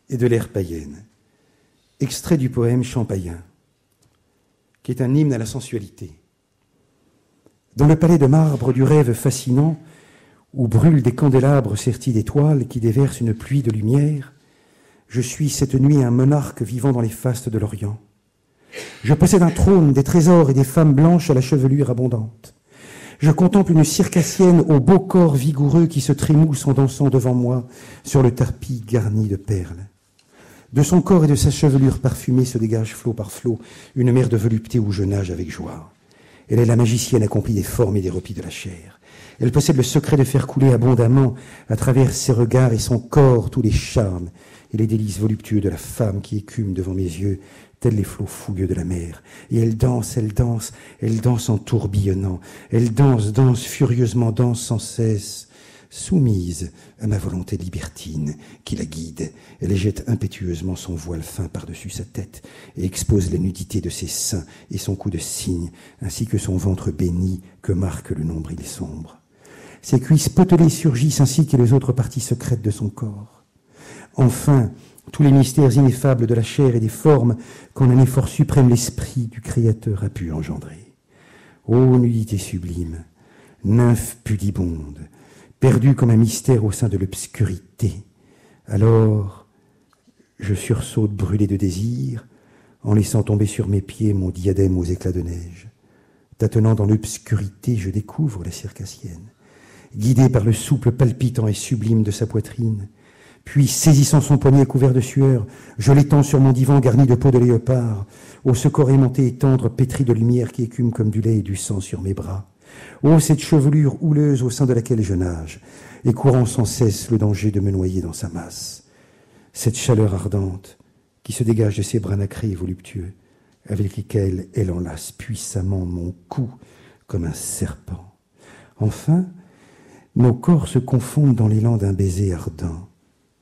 et de l'ère païenne. Extrait du poème Champaïen, qui est un hymne à la sensualité. Dans le palais de marbre du rêve fascinant, où brûlent des candélabres sertis d'étoiles qui déversent une pluie de lumière, je suis cette nuit un monarque vivant dans les fastes de l'Orient. Je possède un trône, des trésors et des femmes blanches à la chevelure abondante. Je contemple une circassienne au beau corps vigoureux qui se trémousse en dansant devant moi sur le tapis garni de perles. De son corps et de sa chevelure parfumée se dégage flot par flot une mer de volupté où je nage avec joie. Elle est la magicienne accomplie des formes et des replis de la chair. Elle possède le secret de faire couler abondamment à travers ses regards et son corps tous les charmes et les délices voluptueux de la femme qui écume devant mes yeux, tels les flots fougueux de la mer. Et elle danse, elle danse, elle danse en tourbillonnant. Elle danse, danse furieusement, danse sans cesse, soumise à ma volonté libertine qui la guide. Elle jette impétueusement son voile fin par-dessus sa tête et expose la nudité de ses seins et son cou de cygne, ainsi que son ventre béni que marque le nombril sombre. Ses cuisses potelées surgissent ainsi que les autres parties secrètes de son corps. Enfin, tous les mystères ineffables de la chair et des formes qu'en un effort suprême l'esprit du Créateur a pu engendrer. Ô nudité sublime, nymphe pudibonde, perdue comme un mystère au sein de l'obscurité, alors je sursaute brûlé de désir en laissant tomber sur mes pieds mon diadème aux éclats de neige. Tâtonnant dans l'obscurité, je découvre la circassienne, guidé par le souple palpitant et sublime de sa poitrine. Puis, saisissant son poignet couvert de sueur, je l'étends sur mon divan garni de peau de léopard, au ce corps aimanté et tendre, pétri de lumière qui écume comme du lait et du sang sur mes bras. Oh, cette chevelure houleuse au sein de laquelle je nage, et courant sans cesse le danger de me noyer dans sa masse. Cette chaleur ardente qui se dégage de ses bras nacrés et voluptueux, avec lesquels elle enlace puissamment mon cou comme un serpent. Enfin, nos corps se confondent dans l'élan d'un baiser ardent.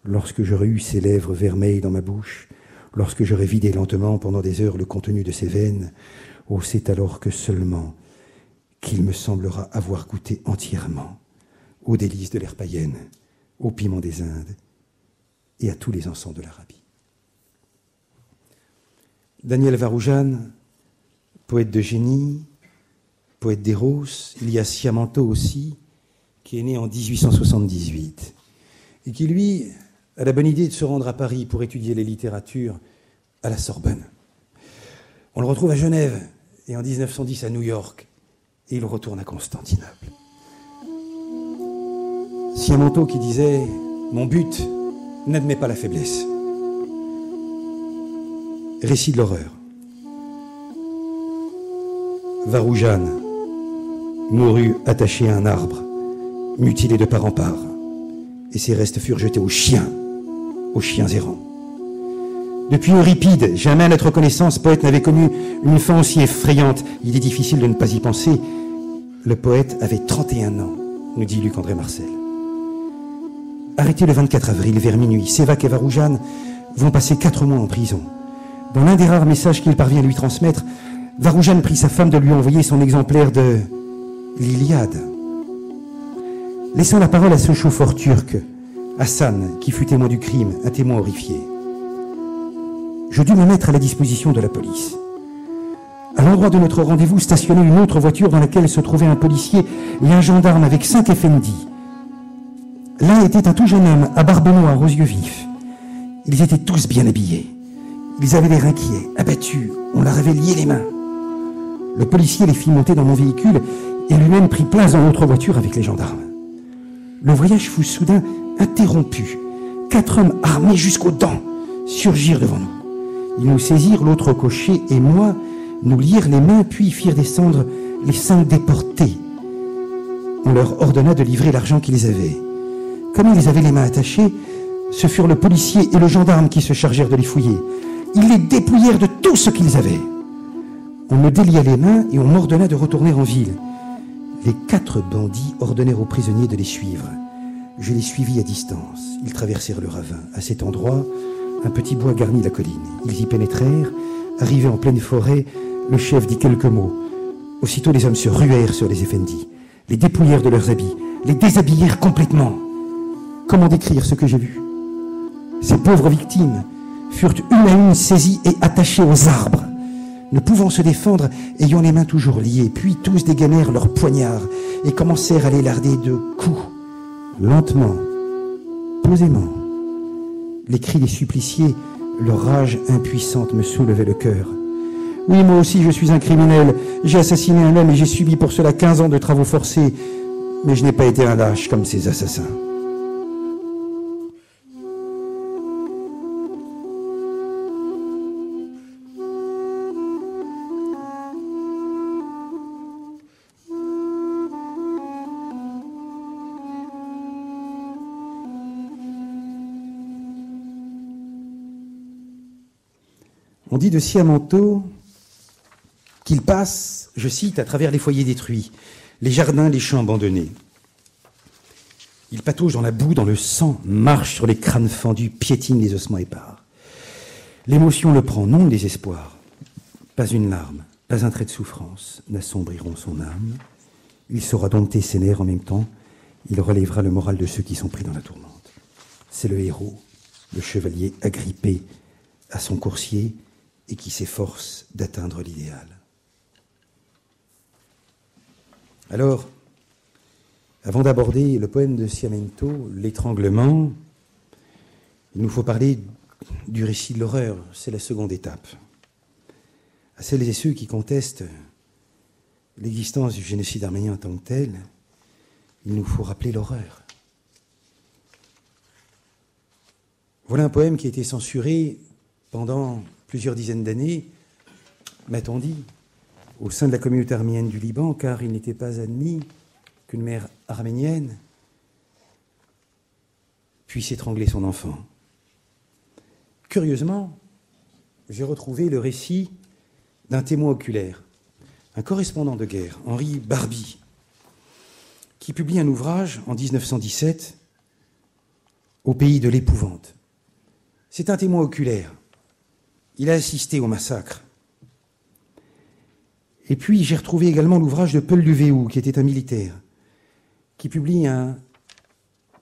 Lorsque j'aurai eu ses lèvres vermeilles dans ma bouche, lorsque j'aurai vidé lentement pendant des heures le contenu de ses veines, oh, c'est alors que seulement qu'il me semblera avoir goûté entièrement aux délices de l'ère païenne, au piment des Indes et à tous les encens de l'Arabie. Daniel Varoujan, poète de génie, poète d'Héros, il y a Siamanto aussi, qui est né en 1878, et qui, lui, a la bonne idée de se rendre à Paris pour étudier les littératures à la Sorbonne. On le retrouve à Genève, et en 1910 à New York, et il retourne à Constantinople. Siamanto qui disait « Mon but n'admet pas la faiblesse ». Récit de l'horreur. Varoujan mourut attaché à un arbre, mutilé de part en part, et ses restes furent jetés aux chiens errants. Depuis Euripide, jamais à notre connaissance, poète n'avait connu une fin aussi effrayante. Il est difficile de ne pas y penser. Le poète avait 31 ans, nous dit Luc-André Marcel. Arrêté le 24 avril, vers minuit, Sévac et Varoujan vont passer 4 mois en prison. Dans l'un des rares messages qu'il parvient à lui transmettre, Varoujan prie sa femme de lui envoyer son exemplaire de l'Iliade. Laissant la parole à ce chauffeur turc, Hassan, qui fut témoin du crime, un témoin horrifié. Je dus me mettre à la disposition de la police. À l'endroit de notre rendez-vous stationnait une autre voiture dans laquelle se trouvait un policier et un gendarme avec 5 effendis. L'un était un tout jeune homme, à barbe noire, aux yeux vifs. Ils étaient tous bien habillés. Ils avaient l'air inquiets, abattus, on leur avait lié les mains. Le policier les fit monter dans mon véhicule et lui-même prit place dans l'autre voiture avec les gendarmes. Le voyage fut soudain interrompu. 4 hommes armés jusqu'aux dents surgirent devant nous. Ils nous saisirent, l'autre cocher et moi, nous lièrent les mains, puis firent descendre les 5 déportés. On leur ordonna de livrer l'argent qu'ils avaient. Comme ils avaient les mains attachées, ce furent le policier et le gendarme qui se chargèrent de les fouiller. Ils les dépouillèrent de tout ce qu'ils avaient. On me délia les mains et on m'ordonna de retourner en ville. Les 4 bandits ordonnèrent aux prisonniers de les suivre. Je les suivis à distance. Ils traversèrent le ravin. À cet endroit, un petit bois garnit la colline. Ils y pénétrèrent. Arrivés en pleine forêt, le chef dit quelques mots. Aussitôt, les hommes se ruèrent sur les effendis, les dépouillèrent de leurs habits, les déshabillèrent complètement. Comment décrire ce que j'ai vu? Ces pauvres victimes furent une à une saisies et attachées aux arbres, ne pouvant se défendre, ayant les mains toujours liées. Puis tous dégainèrent leurs poignards et commencèrent à les larder de coups. Lentement, posément, les cris des suppliciés, leur rage impuissante me soulevait le cœur. Oui, moi aussi je suis un criminel. J'ai assassiné un homme et j'ai subi pour cela 15 ans de travaux forcés. Mais je n'ai pas été un lâche comme ces assassins. On dit de Siamanto qu'il passe, je cite, à travers les foyers détruits, les jardins, les champs abandonnés. Il patauge dans la boue, dans le sang, marche sur les crânes fendus, piétine les ossements épars. L'émotion le prend, non le désespoir. Pas une larme, pas un trait de souffrance n'assombriront son âme. Il saura dompter ses nerfs en même temps. Il relèvera le moral de ceux qui sont pris dans la tourmente. C'est le héros, le chevalier agrippé à son coursier et qui s'efforce d'atteindre l'idéal. Alors, avant d'aborder le poème de Siamanto, l'étranglement, il nous faut parler du récit de l'horreur. C'est la seconde étape. À celles et ceux qui contestent l'existence du génocide arménien en tant que tel, il nous faut rappeler l'horreur. Voilà un poème qui a été censuré pendant plusieurs dizaines d'années, m'a-t-on dit, au sein de la communauté arménienne du Liban, car il n'était pas admis qu'une mère arménienne puisse étrangler son enfant. Curieusement, j'ai retrouvé le récit d'un témoin oculaire, un correspondant de guerre, Henri Barby, qui publie un ouvrage en 1917, Au pays de l'épouvante. C'est un témoin oculaire. Il a assisté au massacre. Et puis, j'ai retrouvé également l'ouvrage de Paul Duvéou, qui était un militaire, qui publie un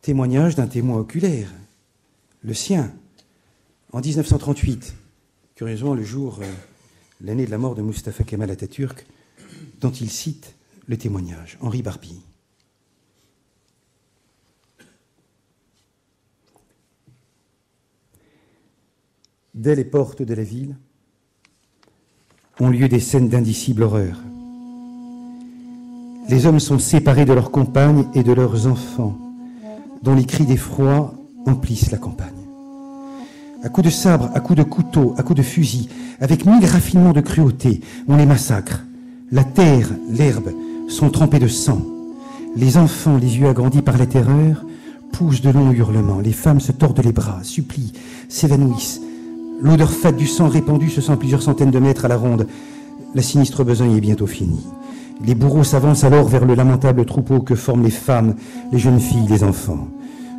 témoignage d'un témoin oculaire, le sien, en 1938, curieusement le jour, l'année de la mort de Mustafa Kemal Atatürk, dont il cite le témoignage, Henri Barby. Dès les portes de la ville ont lieu des scènes d'indicible horreur. Les hommes sont séparés de leurs compagnes et de leurs enfants, dont les cris d'effroi emplissent la campagne. À coups de sabre, à coups de couteau, à coups de fusil, avec 1000 raffinements de cruauté, on les massacre. La terre, l'herbe sont trempés de sang. Les enfants, les yeux agrandis par la terreur, poussent de longs hurlements. Les femmes se tordent les bras, supplient, s'évanouissent. L'odeur fade du sang répandu se sent plusieurs centaines de mètres à la ronde. La sinistre besogne est bientôt finie. Les bourreaux s'avancent alors vers le lamentable troupeau que forment les femmes, les jeunes filles, les enfants.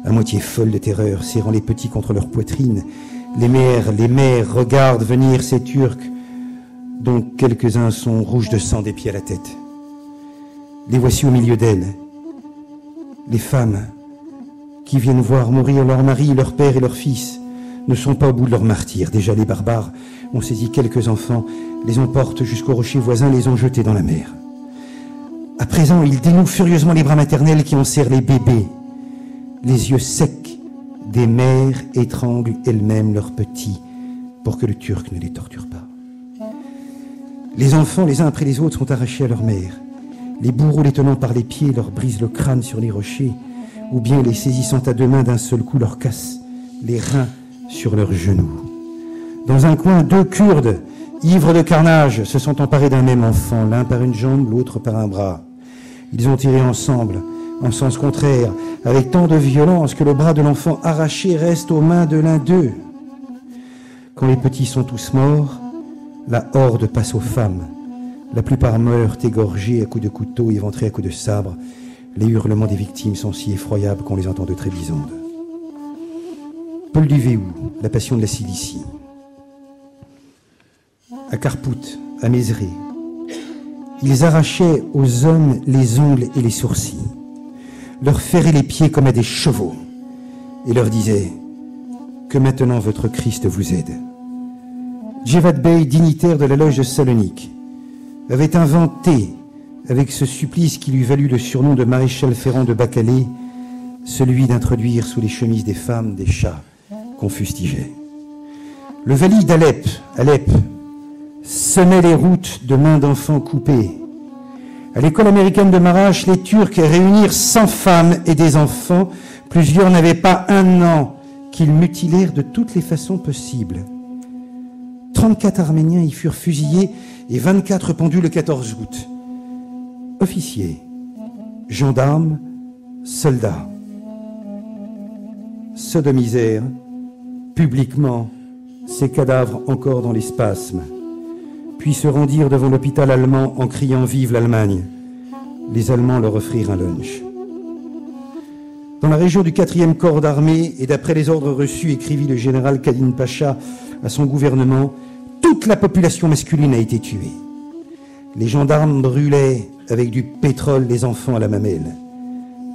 À moitié folles de terreur, serrant les petits contre leur poitrine, les mères regardent venir ces Turcs, dont quelques-uns sont rouges de sang des pieds à la tête. Les voici au milieu d'elles. Les femmes qui viennent voir mourir leur mari, leur père et leur fils ne sont pas au bout de leur martyre. Déjà, les barbares ont saisi quelques enfants, les emportent jusqu'au rocher voisin, les ont jetés dans la mer. À présent, ils dénouent furieusement les bras maternels qui enserrent les bébés. Les yeux secs des mères étranglent elles-mêmes leurs petits pour que le Turc ne les torture pas. Les enfants, les uns après les autres, sont arrachés à leur mère. Les bourreaux, les tenant par les pieds, leur brisent le crâne sur les rochers, ou bien, les saisissant à deux mains d'un seul coup, leur cassent les reins sur leurs genoux. Dans un coin, 2 Kurdes, ivres de carnage, se sont emparés d'un même enfant, l'un par une jambe, l'autre par un bras. Ils ont tiré ensemble, en sens contraire, avec tant de violence que le bras de l'enfant arraché reste aux mains de l'un d'eux. Quand les petits sont tous morts, la horde passe aux femmes. La plupart meurent égorgées à coups de couteau, éventrées à coups de sabre. Les hurlements des victimes sont si effroyables qu'on les entend de Trébizonde. Paul du Véou, La Passion de la Cilicie. À Kharpout, à Mézré, ils arrachaient aux hommes les ongles et les sourcils, leur ferraient les pieds comme à des chevaux, et leur disaient que maintenant votre Christ vous aide. Djevad Bey, dignitaire de la loge de Salonique, avait inventé, avec ce supplice qui lui valut le surnom de maréchal ferrant de Bacalé, celui d'introduire sous les chemises des femmes des chats qu'on fustigeait. Le vali d'Alep, semait les routes de mains d'enfants coupés. À l'école américaine de Marash, les Turcs réunirent 100 femmes et des enfants. Plusieurs n'avaient pas 1 an, qu'ils mutilèrent de toutes les façons possibles. 34 Arméniens y furent fusillés et 24 pendus le 14 août. Officiers, gendarmes, soldats sodomisèrent publiquement ces cadavres encore dans les spasmes, puis se rendirent devant l'hôpital allemand en criant « Vive l'Allemagne !» Les Allemands leur offrirent un lunch. Dans la région du 4e corps d'armée, et d'après les ordres reçus, écrivit le général Kadin Pacha à son gouvernement, toute la population masculine a été tuée. Les gendarmes brûlaient avec du pétrole les enfants à la mamelle.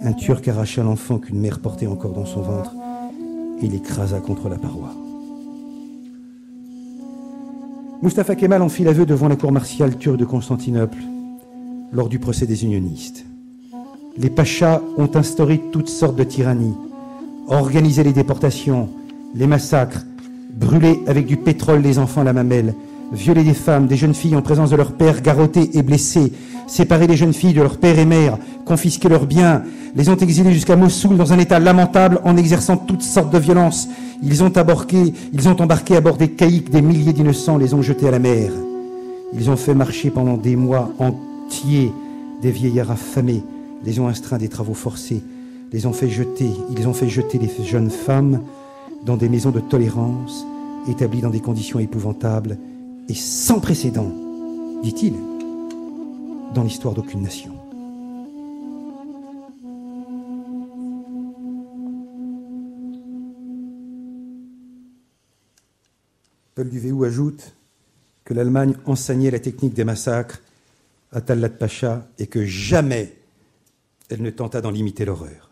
Un Turc arracha l'enfant qu'une mère portait encore dans son ventre et l'écrasa contre la paroi. Mustafa Kemal en fit l'aveu devant la cour martiale turque de Constantinople lors du procès des unionistes. Les pachas ont instauré toutes sortes de tyrannies, organisé les déportations, les massacres, brûlé avec du pétrole les enfants à la mamelle, violé des femmes, des jeunes filles en présence de leur père, garrotté et blessé, séparé les jeunes filles de leur père et mère, confisqué leurs biens, les ont exilés jusqu'à Mossoul dans un état lamentable en exerçant toutes sortes de violences. Ils ont embarqué à bord des caïques des milliers d'innocents, les ont jetés à la mer. Ils ont fait marcher pendant des mois entiers des vieillards affamés, les ont astreints des travaux forcés, ils ont fait jeter les jeunes femmes dans des maisons de tolérance, établies dans des conditions épouvantables et sans précédent, dit-il, dans l'histoire d'aucune nation. Paul du Véou ajoute que l'Allemagne enseignait la technique des massacres à Talat Pacha et que jamais elle ne tenta d'en limiter l'horreur.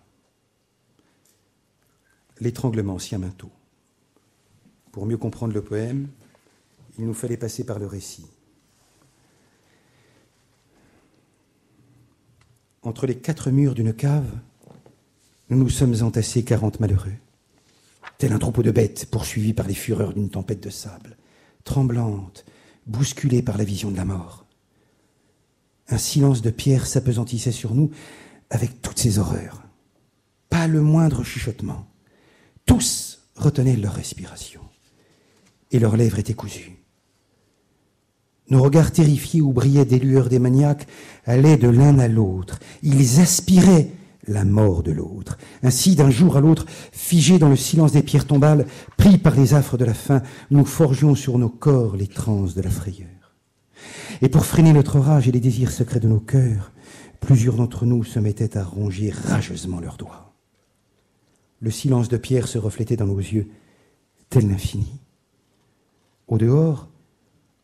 L'étranglement Siaminto. Pour mieux comprendre le poème, il nous fallait passer par le récit. Entre les 4 murs d'une cave, nous nous sommes entassés 40 malheureux, tel un troupeau de bêtes poursuivis par les fureurs d'une tempête de sable, tremblante, bousculée par la vision de la mort. Un silence de pierre s'apesantissait sur nous avec toutes ces horreurs. Pas le moindre chuchotement. Tous retenaient leur respiration et leurs lèvres étaient cousues. Nos regards terrifiés où brillaient des lueurs démoniaques allaient de l'un à l'autre. Ils aspiraient la mort de l'autre. Ainsi, d'un jour à l'autre, figés dans le silence des pierres tombales, pris par les affres de la faim, nous forgions sur nos corps les transes de la frayeur. Et pour freiner notre rage et les désirs secrets de nos cœurs, plusieurs d'entre nous se mettaient à ronger rageusement leurs doigts. Le silence de pierre se reflétait dans nos yeux, tel l'infini. Au dehors,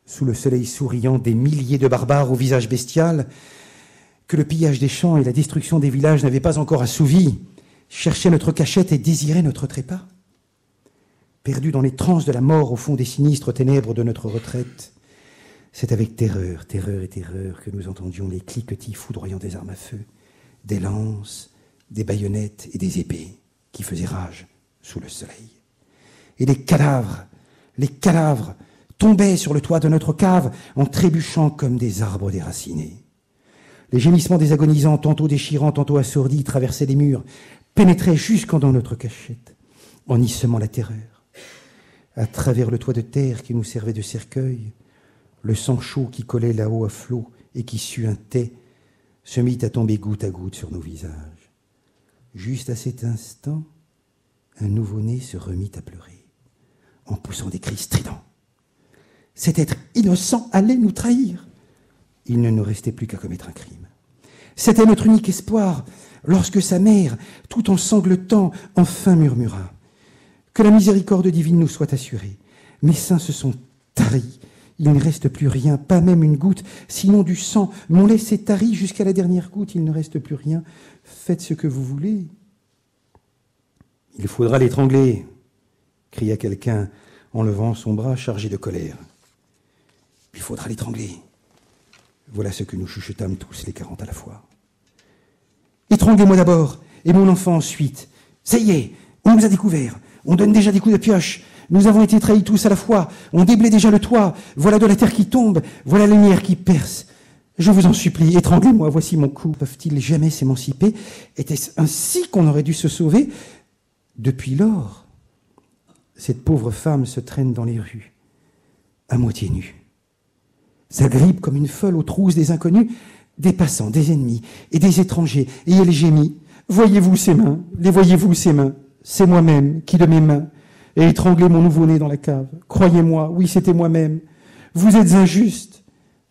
sous le soleil souriant des milliers de barbares au visage bestial, que le pillage des champs et la destruction des villages n'avaient pas encore assouvi, cherchaient notre cachette et désiraient notre trépas. Perdus dans les transes de la mort au fond des sinistres ténèbres de notre retraite, c'est avec terreur, terreur et terreur que nous entendions les cliquetis foudroyants des armes à feu, des lances, des baïonnettes et des épées qui faisaient rage sous le soleil. Et les cadavres tombaient sur le toit de notre cave en trébuchant comme des arbres déracinés. Les gémissements des agonisants, tantôt déchirants, tantôt assourdis, traversaient les murs, pénétraient jusqu'en dans notre cachette, en y semant la terreur. À travers le toit de terre qui nous servait de cercueil, le sang chaud qui collait là-haut à flot et qui suintait se mit à tomber goutte à goutte sur nos visages. Juste à cet instant, un nouveau-né se remit à pleurer, en poussant des cris stridents. Cet être innocent allait nous trahir. Il ne nous restait plus qu'à commettre un crime. C'était notre unique espoir, lorsque sa mère, tout en sanglotant, enfin murmura « Que la miséricorde divine nous soit assurée. Mes seins se sont taris. Il ne reste plus rien, pas même une goutte, sinon du sang. Mon lait s'est tari jusqu'à la dernière goutte. Il ne reste plus rien. Faites ce que vous voulez. » « Il faudra l'étrangler » cria quelqu'un en levant son bras chargé de colère. « Il faudra l'étrangler » voilà ce que nous chuchotâmes tous les 40 à la fois. « Étranglez-moi d'abord, et mon enfant ensuite. Ça y est, on nous a découvert. On donne déjà des coups de pioche. Nous avons été trahis tous à la fois. On déblaye déjà le toit. Voilà de la terre qui tombe. Voilà la lumière qui perce. Je vous en supplie, étranglez-moi. Voici mon cou. Peuvent-ils jamais s'émanciper? Était-ce ainsi qu'on aurait dû se sauver? Depuis lors, cette pauvre femme se traîne dans les rues, à moitié nue. S'agrippe comme une folle aux trousses des inconnus, des passants, des ennemis et des étrangers, et elle gémit. Voyez-vous ces mains? Les voyez-vous ces mains? C'est moi-même qui, de mes mains, ai étranglé mon nouveau-né dans la cave. Croyez-moi, oui, c'était moi-même. Vous êtes injuste.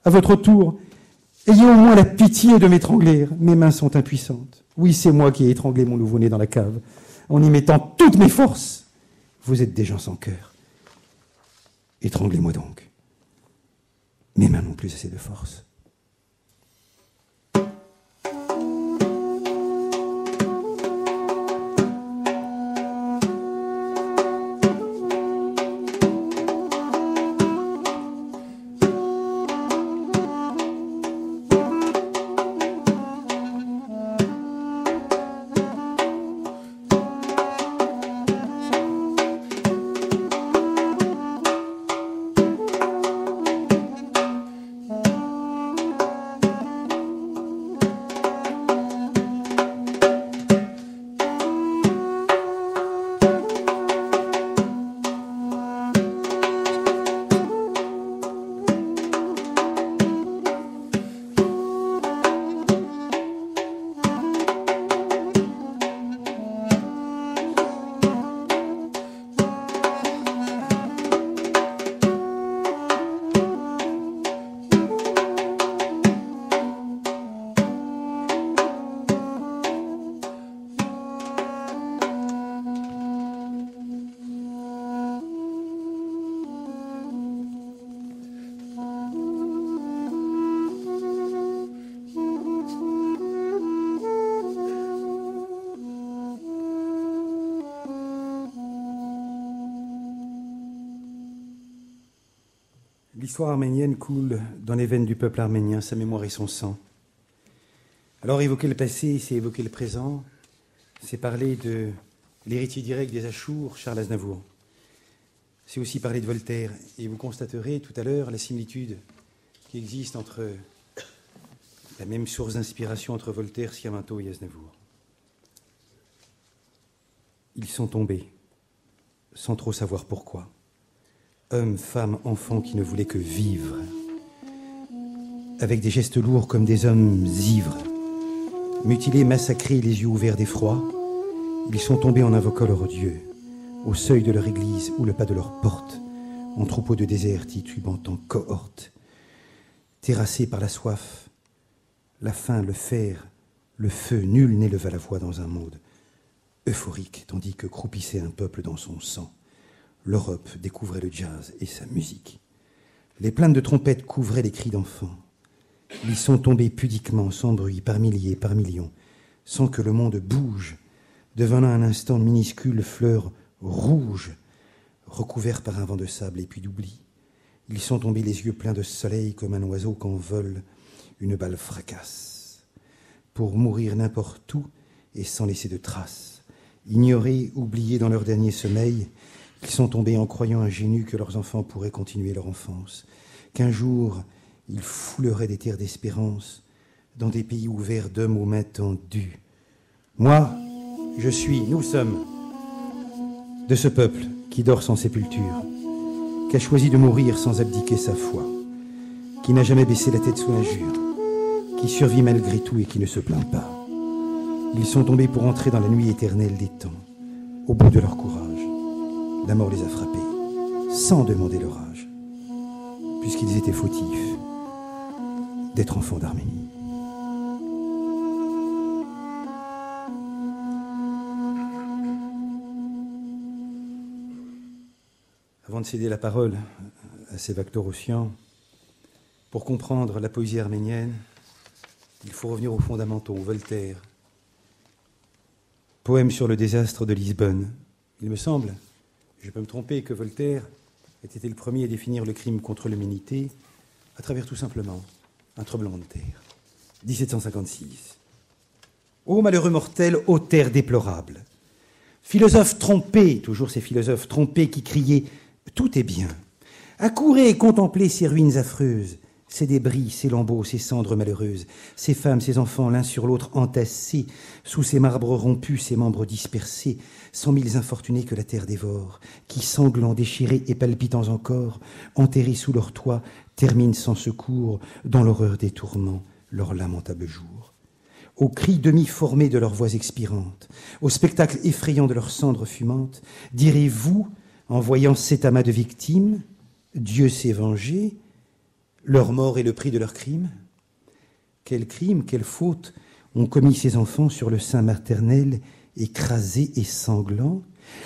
À votre tour, ayez au moins la pitié de m'étrangler. Mes mains sont impuissantes. Oui, c'est moi qui ai étranglé mon nouveau-né dans la cave, en y mettant toutes mes forces. Vous êtes des gens sans cœur. Étranglez-moi donc. Mes mains n'ont plus assez de force. L'histoire arménienne coule dans les veines du peuple arménien, sa mémoire et son sang. Alors évoquer le passé, c'est évoquer le présent, c'est parler de l'héritier direct des Achours, Charles Aznavour. C'est aussi parler de Voltaire, et vous constaterez tout à l'heure la similitude qui existe entre la même source d'inspiration entre Voltaire, Sciavinto et Aznavour. Ils sont tombés, sans trop savoir pourquoi. Hommes, femmes, enfants qui ne voulaient que vivre, avec des gestes lourds comme des hommes ivres, mutilés, massacrés, les yeux ouverts d'effroi, ils sont tombés en invoquant leur Dieu, au seuil de leur église ou le pas de leur porte, en troupeaux de désert titubant en cohorte, terrassés par la soif, la faim, le fer, le feu, nul n'éleva la voix dans un monde euphorique, tandis que croupissait un peuple dans son sang. L'Europe découvrait le jazz et sa musique. Les plaintes de trompettes couvraient les cris d'enfants. Ils sont tombés pudiquement, sans bruit, par milliers, par millions, sans que le monde bouge, devenant un instant minuscule fleur rouge, recouvert par un vent de sable et puis d'oubli. Ils sont tombés les yeux pleins de soleil comme un oiseau quand vole une balle fracasse, pour mourir n'importe où et sans laisser de traces. Ignorés, oubliés dans leur dernier sommeil, ils sont tombés en croyant ingénus que leurs enfants pourraient continuer leur enfance, qu'un jour ils fouleraient des terres d'espérance dans des pays ouverts d'hommes aux mains tendues. Moi, nous sommes de ce peuple qui dort sans sépulture, qui a choisi de mourir sans abdiquer sa foi, qui n'a jamais baissé la tête sous l'injure, qui survit malgré tout et qui ne se plaint pas. Ils sont tombés pour entrer dans la nuit éternelle des temps. Au bout de leur courage, la mort les a frappés, sans demander leur âge, puisqu'ils étaient fautifs d'être enfants d'Arménie. Avant de céder la parole à Sévactorossian, pour comprendre la poésie arménienne, il faut revenir aux fondamentaux, Voltaire. Poème sur le désastre de Lisbonne. Il me semble, je peux me tromper, que Voltaire ait été le premier à définir le crime contre l'humanité à travers tout simplement un tremblement de terre. 1756. Ô malheureux mortel, ô terre déplorable. Philosophes trompés, toujours ces philosophes trompés qui criaient « Tout est bien ». Accourez et contemplez ces ruines affreuses, ces débris, ces lambeaux, ces cendres malheureuses, ces femmes, ces enfants, l'un sur l'autre entassés, sous ces marbres rompus, ces membres dispersés, 100 000 infortunés que la terre dévore, qui, sanglants, déchirés et palpitants encore, enterrés sous leur toit, terminent sans secours, dans l'horreur des tourments, leur lamentable jour. Aux cris demi-formés de leurs voix expirantes, au spectacle effrayant de leurs cendres fumantes, direz-vous, en voyant cet amas de victimes, Dieu s'est vengé, leur mort est le prix de leur crime? Quel crime, quelle faute ont commis ces enfants sur le sein maternel, écrasé et sanglant?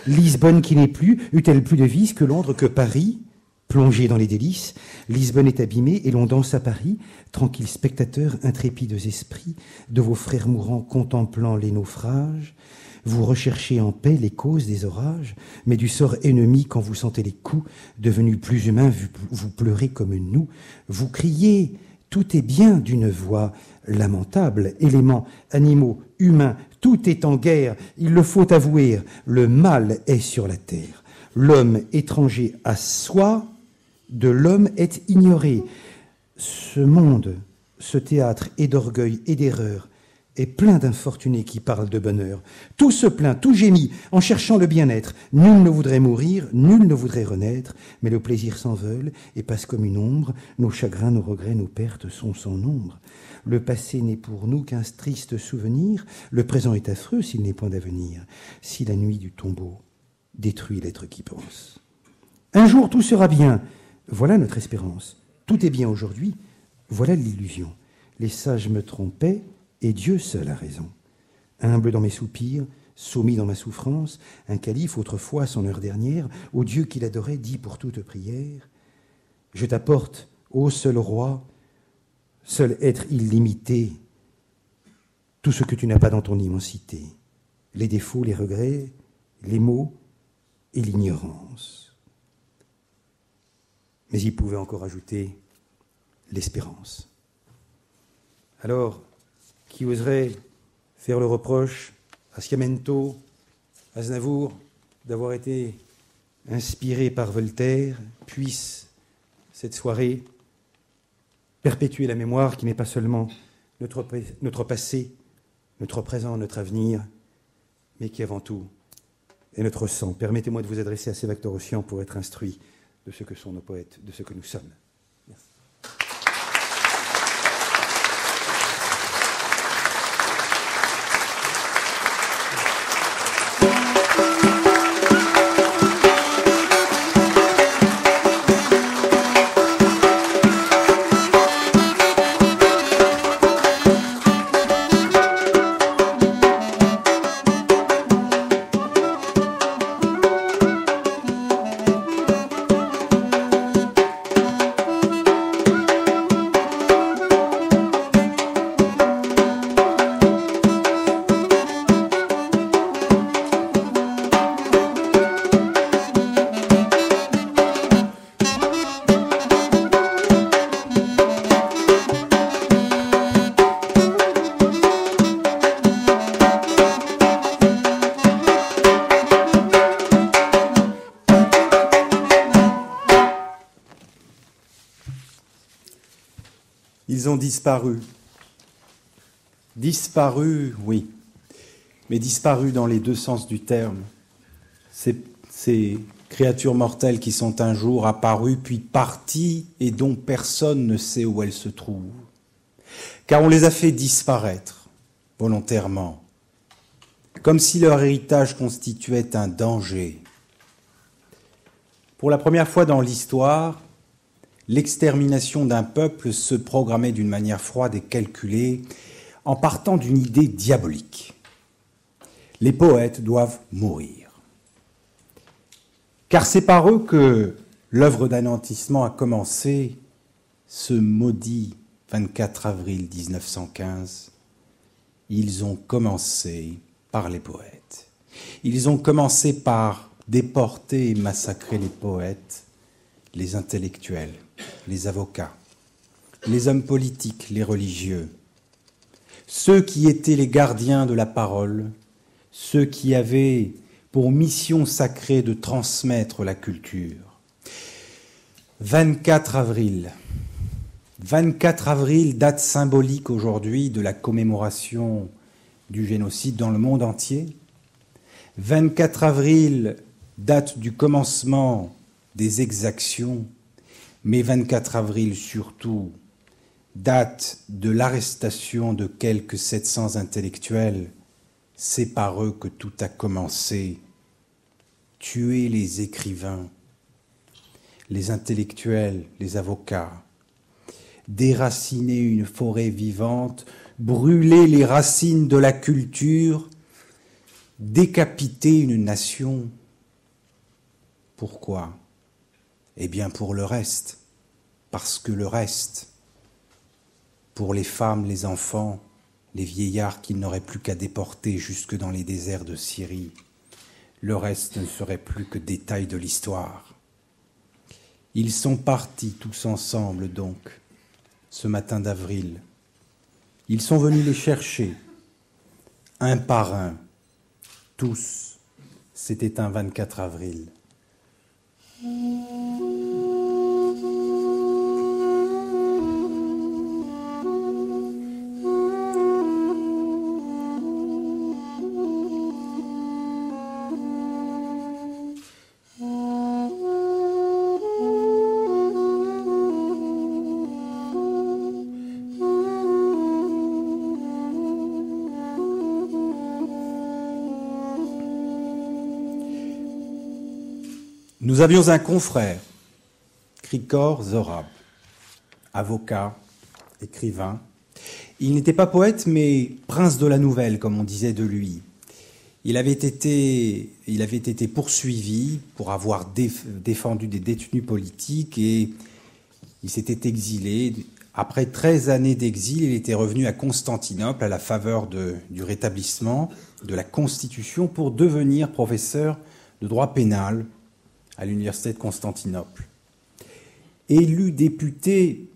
Lisbonne qui n'est plus, eut-elle plus de vices que Londres, que Paris? Plongée dans les délices, Lisbonne est abîmée et l'on danse à Paris, tranquilles spectateurs, intrépides esprits, de vos frères mourants contemplant les naufrages. Vous recherchez en paix les causes des orages, mais du sort ennemi, quand vous sentez les coups, devenus plus humains, vous pleurez comme nous. Vous criez, tout est bien d'une voix lamentable, éléments, animaux, humains, tout est en guerre, il le faut avouer, le mal est sur la terre. L'homme étranger à soi, de l'homme est ignoré. Ce monde, ce théâtre est d'orgueil et d'erreur, est plein d'infortunés qui parlent de bonheur. Tout se plaint, tout gémit, en cherchant le bien-être. Nul ne voudrait mourir, nul ne voudrait renaître, mais le plaisir s'envole et passe comme une ombre. Nos chagrins, nos regrets, nos pertes sont sans nombre. Le passé n'est pour nous qu'un triste souvenir. Le présent est affreux s'il n'est point d'avenir. Si la nuit du tombeau détruit l'être qui pense. Un jour, tout sera bien. Voilà notre espérance. Tout est bien aujourd'hui. Voilà l'illusion. Les sages me trompaient, et Dieu seul a raison. Humble dans mes soupirs, soumis dans ma souffrance, un calife autrefois, son heure dernière, au Dieu qu'il adorait, dit pour toute prière, « Je t'apporte, ô seul roi, seul être illimité, tout ce que tu n'as pas dans ton immensité, les défauts, les regrets, les maux et l'ignorance. » Mais il pouvait encore ajouter l'espérance. Alors, qui oserait faire le reproche à Sciamento, à Aznavour, d'avoir été inspiré par Voltaire, puisse, cette soirée, perpétuer la mémoire qui n'est pas seulement notre passé, notre présent, notre avenir, mais qui avant tout est notre sang. Permettez-moi de vous adresser à Sévactorossian pour être instruit de ce que sont nos poètes, de ce que nous sommes. Merci. Ils ont disparu. Disparu, oui, mais disparu dans les deux sens du terme. Ces créatures mortelles qui sont un jour apparues, puis parties, et dont personne ne sait où elles se trouvent. Car on les a fait disparaître, volontairement, comme si leur héritage constituait un danger. Pour la première fois dans l'histoire, l'extermination d'un peuple se programmait d'une manière froide et calculée, en partant d'une idée diabolique. Les poètes doivent mourir. Car c'est par eux que l'œuvre d'anéantissement a commencé, ce maudit 24 avril 1915. Ils ont commencé par les poètes. Ils ont commencé par déporter et massacrer les poètes, les intellectuels, les avocats, les hommes politiques, les religieux, ceux qui étaient les gardiens de la parole, ceux qui avaient pour mission sacrée de transmettre la culture. 24 avril. 24 avril, date symbolique aujourd'hui de la commémoration du génocide dans le monde entier. 24 avril, date du commencement des exactions, mais 24 avril surtout, date de l'arrestation de quelques 700 intellectuels. C'est par eux que tout a commencé. Tuer les écrivains, les intellectuels, les avocats, déraciner une forêt vivante, brûler les racines de la culture, décapiter une nation. Pourquoi ? Eh bien pour le reste, parce que le reste, pour les femmes, les enfants, les vieillards qu'ils n'auraient plus qu'à déporter jusque dans les déserts de Syrie, le reste ne serait plus que détail de l'histoire. Ils sont partis tous ensemble donc, ce matin d'avril. Ils sont venus les chercher, un par un, tous. C'était un 24 avril. Nous avions un confrère, Krikor Zorab, avocat, écrivain. Il n'était pas poète, mais prince de la nouvelle, comme on disait de lui. Il avait été poursuivi pour avoir défendu des détenus politiques et il s'était exilé. Après 13 années d'exil, il était revenu à Constantinople à la faveur du rétablissement de la Constitution pour devenir professeur de droit pénal à l'université de Constantinople. Élu député,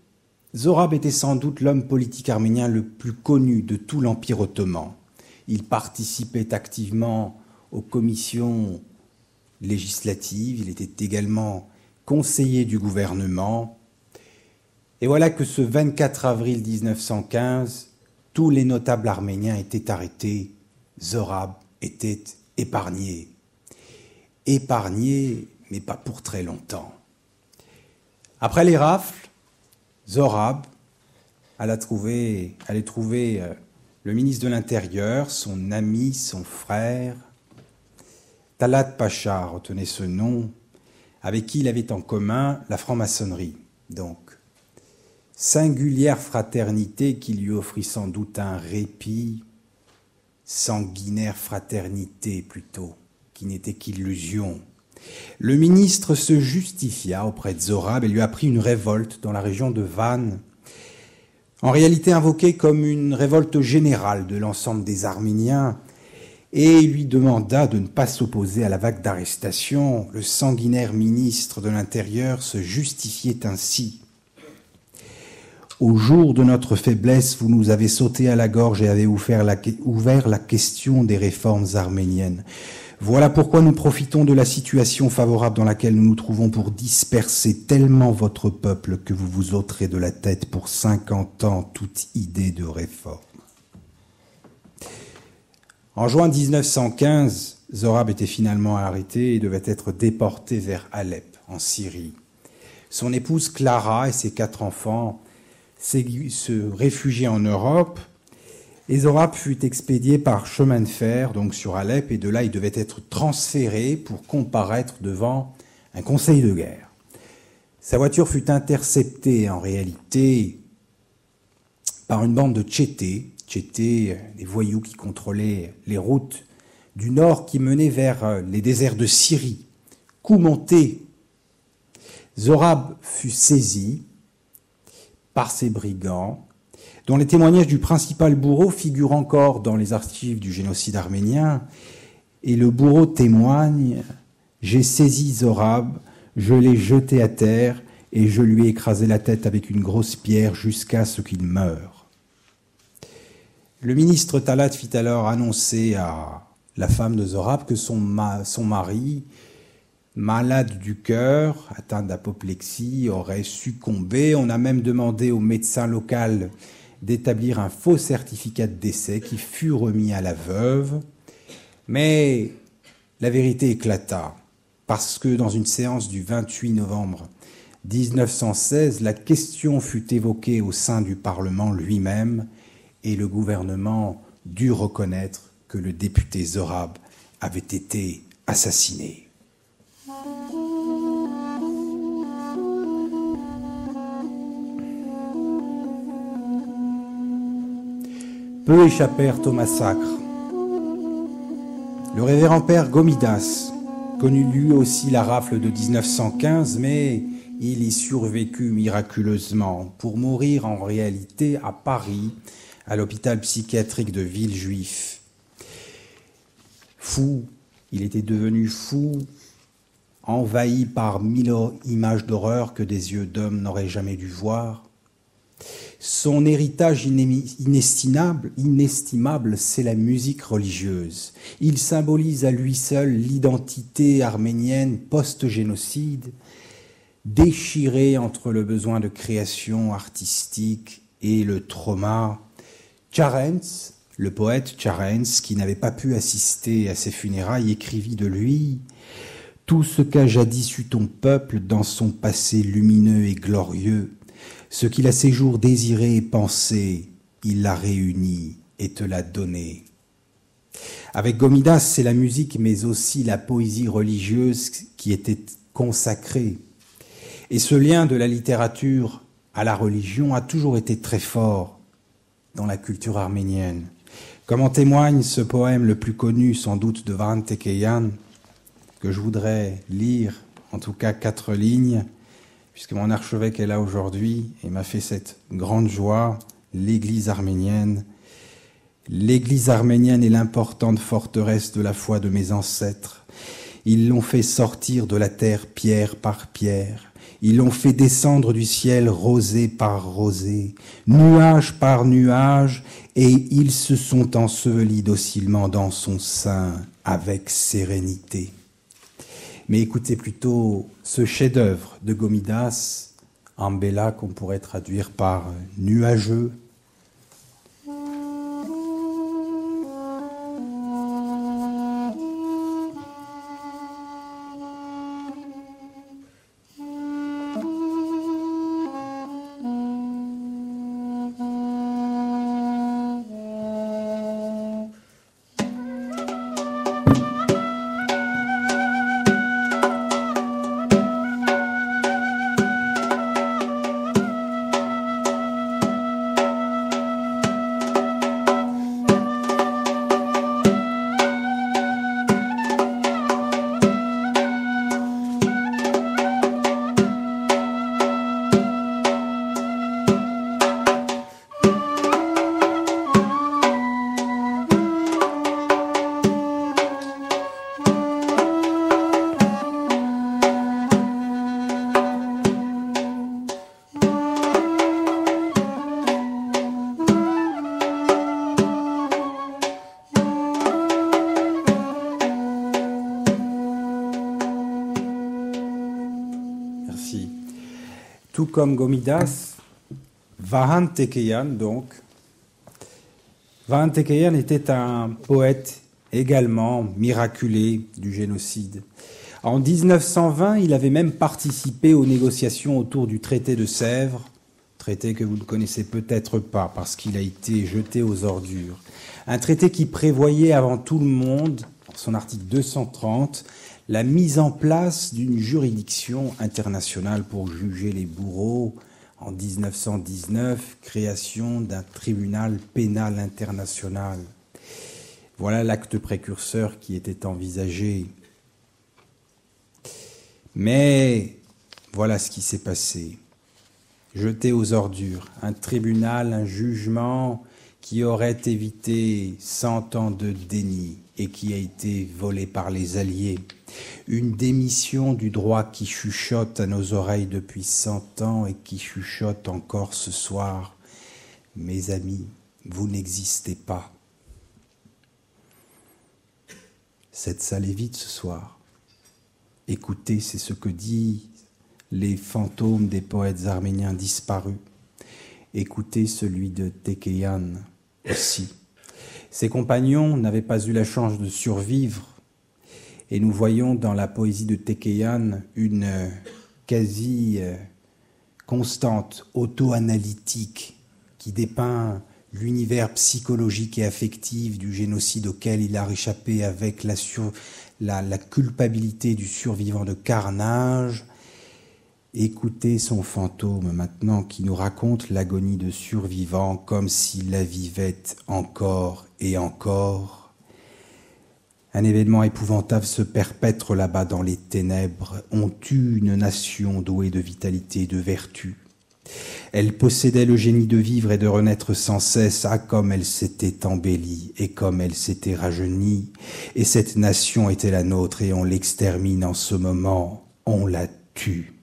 Zorab était sans doute l'homme politique arménien le plus connu de tout l'Empire ottoman. Il participait activement aux commissions législatives, il était également conseiller du gouvernement. Et voilà que ce 24 avril 1915, tous les notables arméniens étaient arrêtés, Zorab était épargné. Épargné, mais pas pour très longtemps. Après les rafles, Zorab allait trouver le ministre de l'Intérieur, son ami, son frère, Talat Pacha, retenez ce nom, avec qui il avait en commun la franc-maçonnerie. Donc, singulière fraternité qui lui offrit sans doute un répit, sanguinaire fraternité plutôt, qui n'était qu'illusion. Le ministre se justifia auprès de Zorab et lui apprit une révolte dans la région de Van, en réalité invoquée comme une révolte générale de l'ensemble des Arméniens, et lui demanda de ne pas s'opposer à la vague d'arrestation. Le sanguinaire ministre de l'Intérieur se justifiait ainsi. « Au jour de notre faiblesse, vous nous avez sauté à la gorge et avez ouvert la question des réformes arméniennes. Voilà pourquoi nous profitons de la situation favorable dans laquelle nous nous trouvons pour disperser tellement votre peuple que vous vous ôterez de la tête pour 50 ans toute idée de réforme. En juin 1915, Zorab était finalement arrêté et devait être déporté vers Alep, en Syrie. Son épouse Clara et ses 4 enfants se réfugiaient en Europe. Et Zorab fut expédié par chemin de fer, donc sur Alep, et de là il devait être transféré pour comparaître devant un conseil de guerre. Sa voiture fut interceptée en réalité par une bande de tchétés, des voyous qui contrôlaient les routes du nord qui menaient vers les déserts de Syrie. Coup monté, Zorab fut saisi par ces brigands, dont les témoignages du principal bourreau figurent encore dans les archives du génocide arménien. Et le bourreau témoigne « J'ai saisi Zorab, je l'ai jeté à terre et je lui ai écrasé la tête avec une grosse pierre jusqu'à ce qu'il meure. » Le ministre Talat fit alors annoncer à la femme de Zorab que son mari, malade du cœur, atteint d'apoplexie, aurait succombé. On a même demandé au médecin local d'établir un faux certificat de décès qui fut remis à la veuve. Mais la vérité éclata, parce que dans une séance du 28 novembre 1916, la question fut évoquée au sein du Parlement lui-même et le gouvernement dut reconnaître que le député Zorab avait été assassiné. Peu échappèrent au massacre. Le révérend père Gomidas connut lui aussi la rafle de 1915, mais il y survécut miraculeusement pour mourir en réalité à Paris, à l'hôpital psychiatrique de Villejuif. Fou, il était devenu fou, envahi par 1000 images d'horreur que des yeux d'homme n'auraient jamais dû voir. Son héritage inestimable, c'est la musique religieuse. Il symbolise à lui seul l'identité arménienne post-génocide, déchirée entre le besoin de création artistique et le trauma. Tchárens, le poète Tchárens, qui n'avait pas pu assister à ses funérailles, écrivit de lui « Tout ce qu'a jadis eu ton peuple dans son passé lumineux et glorieux, ce qu'il a ces jours désiré et pensé, il l'a réuni et te l'a donné. » Avec Gomidas, c'est la musique, mais aussi la poésie religieuse qui était consacrée. Et ce lien de la littérature à la religion a toujours été très fort dans la culture arménienne. Comme en témoigne ce poème le plus connu sans doute de Vahan Tekeyan, que je voudrais lire, en tout cas 4 lignes, puisque mon archevêque est là aujourd'hui et m'a fait cette grande joie, l'Église arménienne. L'Église arménienne est l'importante forteresse de la foi de mes ancêtres. Ils l'ont fait sortir de la terre pierre par pierre. Ils l'ont fait descendre du ciel rosée par rosée, nuage par nuage, et ils se sont ensevelis docilement dans son sein avec sérénité. Mais écoutez plutôt ce chef-d'œuvre de Gomidas, Ambela, qu'on pourrait traduire par nuageux. Merci. Tout comme Gomidas, Vahan Tekeyan, donc. Vahan Tekeyan était un poète également miraculé du génocide. En 1920, il avait même participé aux négociations autour du traité de Sèvres, traité que vous ne connaissez peut-être pas parce qu'il a été jeté aux ordures. Un traité qui prévoyait avant tout le monde, dans son article 230, la mise en place d'une juridiction internationale pour juger les bourreaux. En 1919, création d'un tribunal pénal international. Voilà l'acte précurseur qui était envisagé. Mais voilà ce qui s'est passé. Jeté aux ordures, un tribunal, un jugement qui aurait évité 100 ans de déni et qui a été volé par les Alliés. Une démission du droit qui chuchote à nos oreilles depuis 100 ans et qui chuchote encore ce soir. Mes amis, vous n'existez pas. Cette salle est vide ce soir. Écoutez, c'est ce que disent les fantômes des poètes arméniens disparus. Écoutez celui de Tekeyan aussi. Ses compagnons n'avaient pas eu la chance de survivre. Et nous voyons dans la poésie de Tekeyan une quasi constante, auto-analytique, qui dépeint l'univers psychologique et affectif du génocide auquel il a échappé avec la culpabilité du survivant de carnage. Écoutez son fantôme maintenant qui nous raconte l'agonie de survivants comme s'il la vivait encore et encore. Un événement épouvantable se perpètre là-bas dans les ténèbres. On tue une nation douée de vitalité et de vertu. Elle possédait le génie de vivre et de renaître sans cesse. Ah, comme elle s'était embellie et comme elle s'était rajeunie. Et cette nation était la nôtre et on l'extermine en ce moment. On la tue.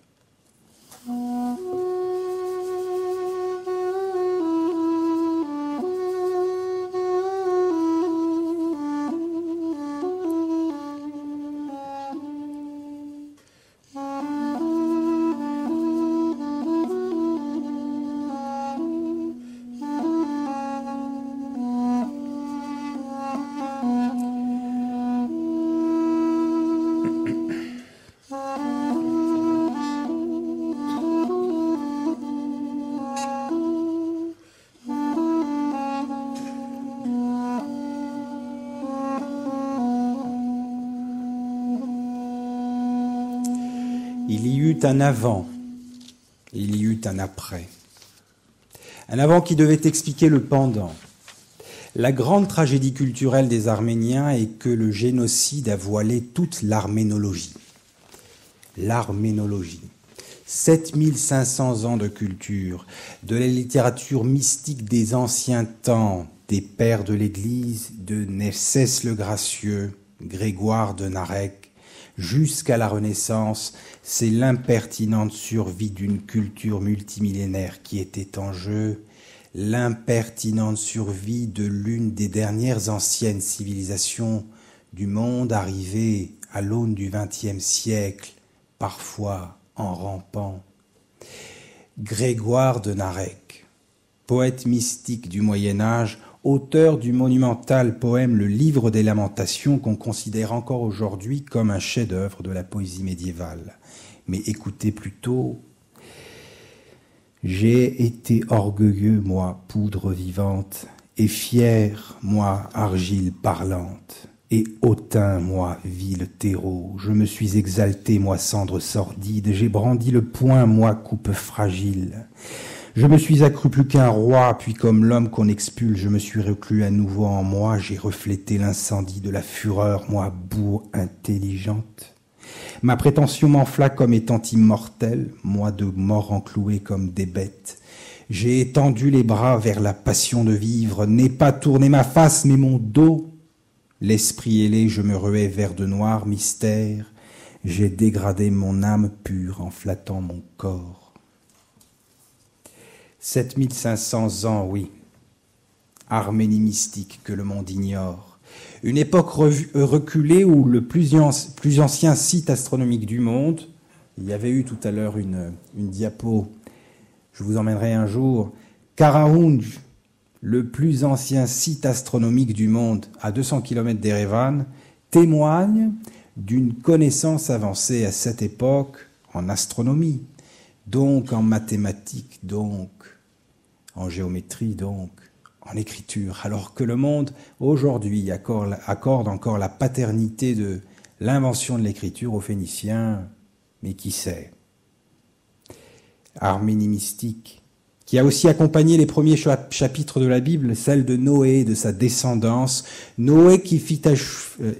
Il y eut un avant, il y eut un après. Un avant qui devait expliquer le pendant. La grande tragédie culturelle des Arméniens est que le génocide a voilé toute l'arménologie. L'arménologie. 7500 ans de culture, de la littérature mystique des anciens temps, des pères de l'Église, de Nephsès le Gracieux, Grégoire de Narek, jusqu'à la Renaissance, c'est l'impertinente survie d'une culture multimillénaire qui était en jeu, l'impertinente survie de l'une des dernières anciennes civilisations du monde arrivée à l'aune du XXe siècle, parfois en rampant. Grégoire de Narek, poète mystique du Moyen-Âge, auteur du monumental poème Le Livre des Lamentations qu'on considère encore aujourd'hui comme un chef-d'œuvre de la poésie médiévale. Mais écoutez plutôt, j'ai été orgueilleux, moi, poudre vivante, et fier, moi, argile parlante, et hautain, moi, vil terreau. Je me suis exalté, moi, cendre sordide, j'ai brandi le poing, moi, coupe fragile. Je me suis accru plus qu'un roi, puis comme l'homme qu'on expulse, je me suis reclus à nouveau en moi, j'ai reflété l'incendie de la fureur, moi, boue intelligente. Ma prétention m'enfla comme étant immortel, moi de mort encloué comme des bêtes. J'ai étendu les bras vers la passion de vivre, n'ai pas tourné ma face, mais mon dos. L'esprit ailé, je me ruais vers de noirs mystères, j'ai dégradé mon âme pure en flattant mon corps. 7500 ans, oui. Arménie mystique que le monde ignore. Une époque reculée où le plus ancien site astronomique du monde, Il y avait eu tout à l'heure une diapo, je vous emmènerai un jour. Karaunj, le plus ancien site astronomique du monde, à 200 km d'Erevan, témoigne d'une connaissance avancée à cette époque en astronomie, donc en mathématiques, donc en géométrie, donc en écriture, alors que le monde aujourd'hui accorde encore la paternité de l'invention de l'écriture aux Phéniciens, mais qui sait? Arménie mystique, qui a aussi accompagné les premiers chapitres de la Bible, celle de Noé et de sa descendance. Noé qui fit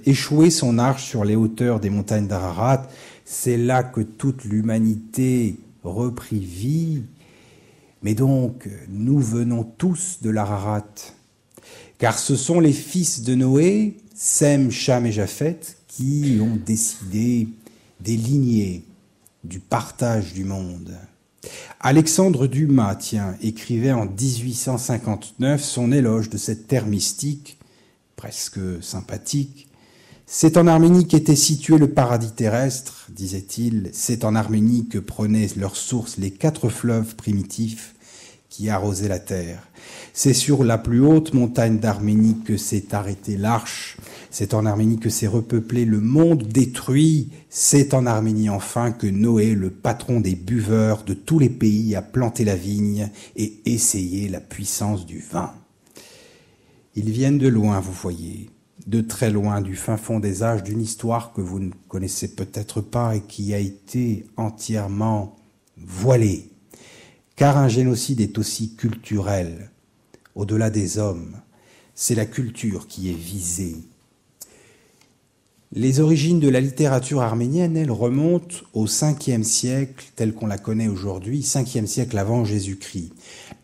échouer son arche sur les hauteurs des montagnes d'Ararat. C'est là que toute l'humanité reprit vie. Mais donc, nous venons tous de l'Ararat, car ce sont les fils de Noé, Sem, Cham et Japheth, qui ont décidé des lignées, du partage du monde. Alexandre Dumas, écrivait en 1859 son éloge de cette terre mystique, presque sympathique. C'est en Arménie qu'était situé le paradis terrestre, disait-il. C'est en Arménie que prenaient leur source les 4 fleuves primitifs qui arrosaient la terre. C'est sur la plus haute montagne d'Arménie que s'est arrêtée l'arche. C'est en Arménie que s'est repeuplé le monde détruit. C'est en Arménie enfin que Noé, le patron des buveurs de tous les pays, a planté la vigne et essayé la puissance du vin. Ils viennent de loin, vous voyez, de très loin, du fin fond des âges, d'une histoire que vous ne connaissez peut-être pas et qui a été entièrement voilée. Car un génocide est aussi culturel. Au-delà des hommes, c'est la culture qui est visée. Les origines de la littérature arménienne, elles remontent au 5e siècle, tel qu'on la connaît aujourd'hui, 5e siècle avant Jésus-Christ.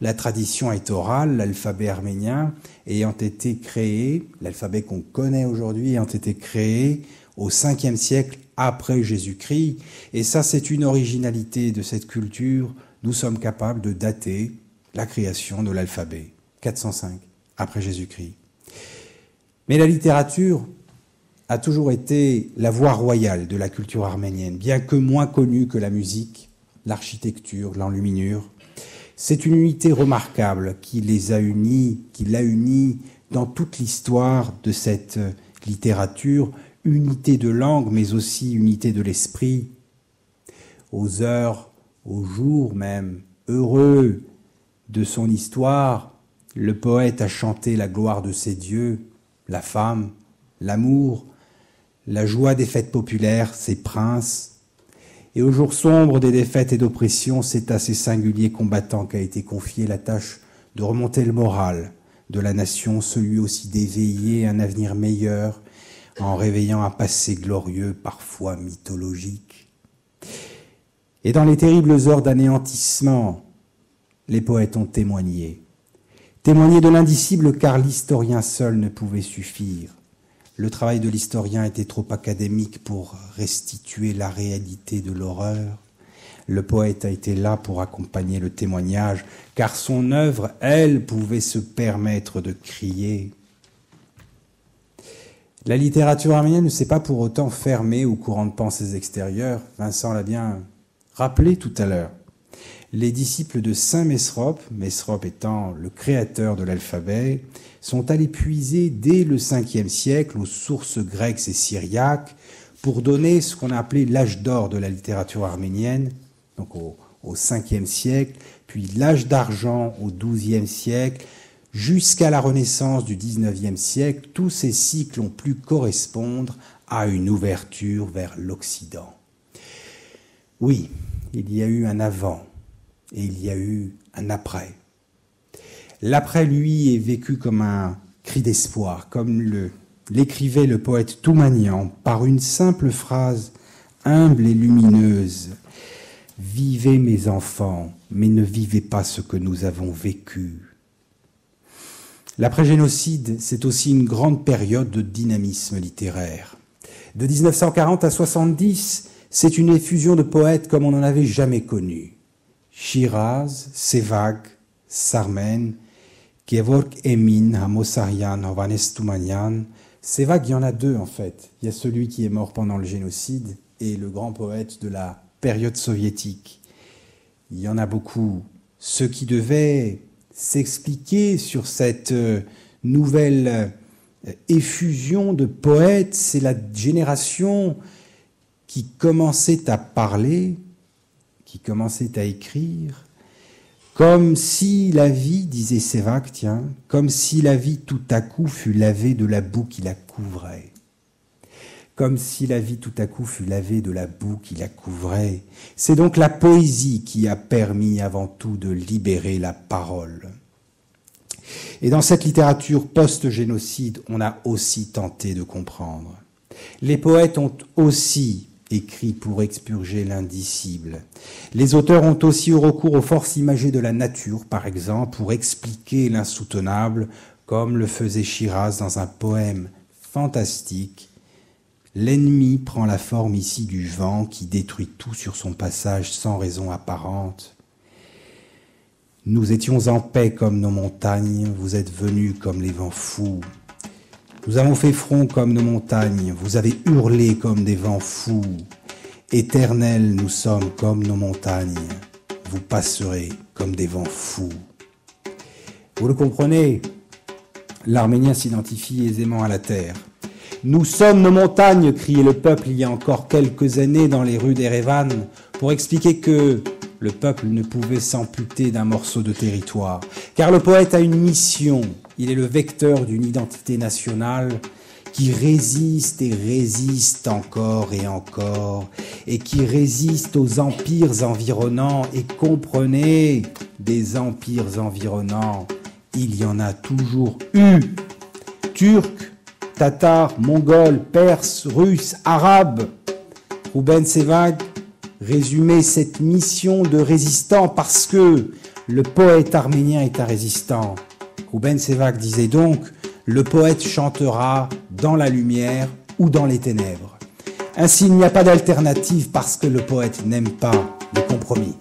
La tradition est orale, l'alphabet arménien ayant été créé, l'alphabet qu'on connaît aujourd'hui ayant été créé au 5e siècle après Jésus-Christ. Et ça, c'est une originalité de cette culture. Nous sommes capables de dater la création de l'alphabet, 405 après Jésus-Christ. Mais la littérature a toujours été la voie royale de la culture arménienne, bien que moins connue que la musique, l'architecture, l'enluminure. C'est une unité remarquable qui l'a unie dans toute l'histoire de cette littérature, unité de langue, mais aussi unité de l'esprit. Aux heures, aux jours même, heureux de son histoire, le poète a chanté la gloire de ses dieux, la femme, l'amour, la joie des fêtes populaires, ses princes. Et au jour sombre des défaites et d'oppression, c'est à ces singuliers combattants qu'a été confiée la tâche de remonter le moral de la nation, celui aussi d'éveiller un avenir meilleur, en réveillant un passé glorieux, parfois mythologique. Et dans les terribles heures d'anéantissement, les poètes ont témoigné de l'indicible, car l'historien seul ne pouvait suffire. Le travail de l'historien était trop académique pour restituer la réalité de l'horreur. Le poète a été là pour accompagner le témoignage, car son œuvre, elle, pouvait se permettre de crier. La littérature arménienne ne s'est pas pour autant fermée aux courants de pensée extérieurs. Vincent l'a bien rappelé tout à l'heure. Les disciples de Saint Mesrope, Mesrope étant le créateur de l'alphabet, sont allés puiser dès le 5e siècle aux sources grecques et syriaques pour donner ce qu'on a appelé l'âge d'or de la littérature arménienne, donc au 5e siècle, puis l'âge d'argent au 12e siècle, jusqu'à la Renaissance du 19e siècle. Tous ces cycles ont pu correspondre à une ouverture vers l'Occident. Oui, il y a eu un avant et il y a eu un après. L'après, lui, est vécu comme un cri d'espoir, comme l'écrivait le poète Toumanian par une simple phrase humble et lumineuse. « Vivez mes enfants, mais ne vivez pas ce que nous avons vécu. » L'après-génocide, c'est aussi une grande période de dynamisme littéraire. De 1940 à 70, c'est une effusion de poètes comme on n'en avait jamais connu. Shiraz, Sevag, Sarmen, Gevorg Emin, Hamosarian, Hovannes Toumanian. Sevag, il y en a deux en fait. Il y a celui qui est mort pendant le génocide et le grand poète de la période soviétique. Il y en a beaucoup. Ceux qui devaient s'expliquer sur cette nouvelle effusion de poètes, c'est la génération qui commençait à parler, qui commençait à écrire, comme si la vie, disait Sévacque, tiens, comme si la vie tout à coup fut lavée de la boue qui la couvrait. Comme si la vie tout à coup fut lavée de la boue qui la couvrait. C'est donc la poésie qui a permis avant tout de libérer la parole. Et dans cette littérature post-génocide, on a aussi tenté de comprendre. Les poètes ont aussi écrit pour expurger l'indicible. Les auteurs ont aussi eu recours aux forces imagées de la nature, par exemple, pour expliquer l'insoutenable, comme le faisait Shiraz dans un poème fantastique. L'ennemi prend la forme ici du vent qui détruit tout sur son passage sans raison apparente. Nous étions en paix comme nos montagnes, vous êtes venus comme les vents fous. Nous avons fait front comme nos montagnes, vous avez hurlé comme des vents fous. Éternels, nous sommes comme nos montagnes, vous passerez comme des vents fous. Vous le comprenez, l'Arménien s'identifie aisément à la terre. Nous sommes nos montagnes, criait le peuple il y a encore quelques années dans les rues d'Erevan, pour expliquer que le peuple ne pouvait s'amputer d'un morceau de territoire. Car le poète a une mission, il est le vecteur d'une identité nationale qui résiste et résiste encore et encore, et qui résiste aux empires environnants. Et comprenez, des empires environnants, il y en a toujours eu. Turcs, Tatars, Mongols, Perses, Russes, Arabes. Rouben Sévacque résumait cette mission de résistant parce que le poète arménien est un résistant. Rouben Sévacque disait donc, le poète chantera dans la lumière ou dans les ténèbres. Ainsi, il n'y a pas d'alternative parce que le poète n'aime pas les compromis.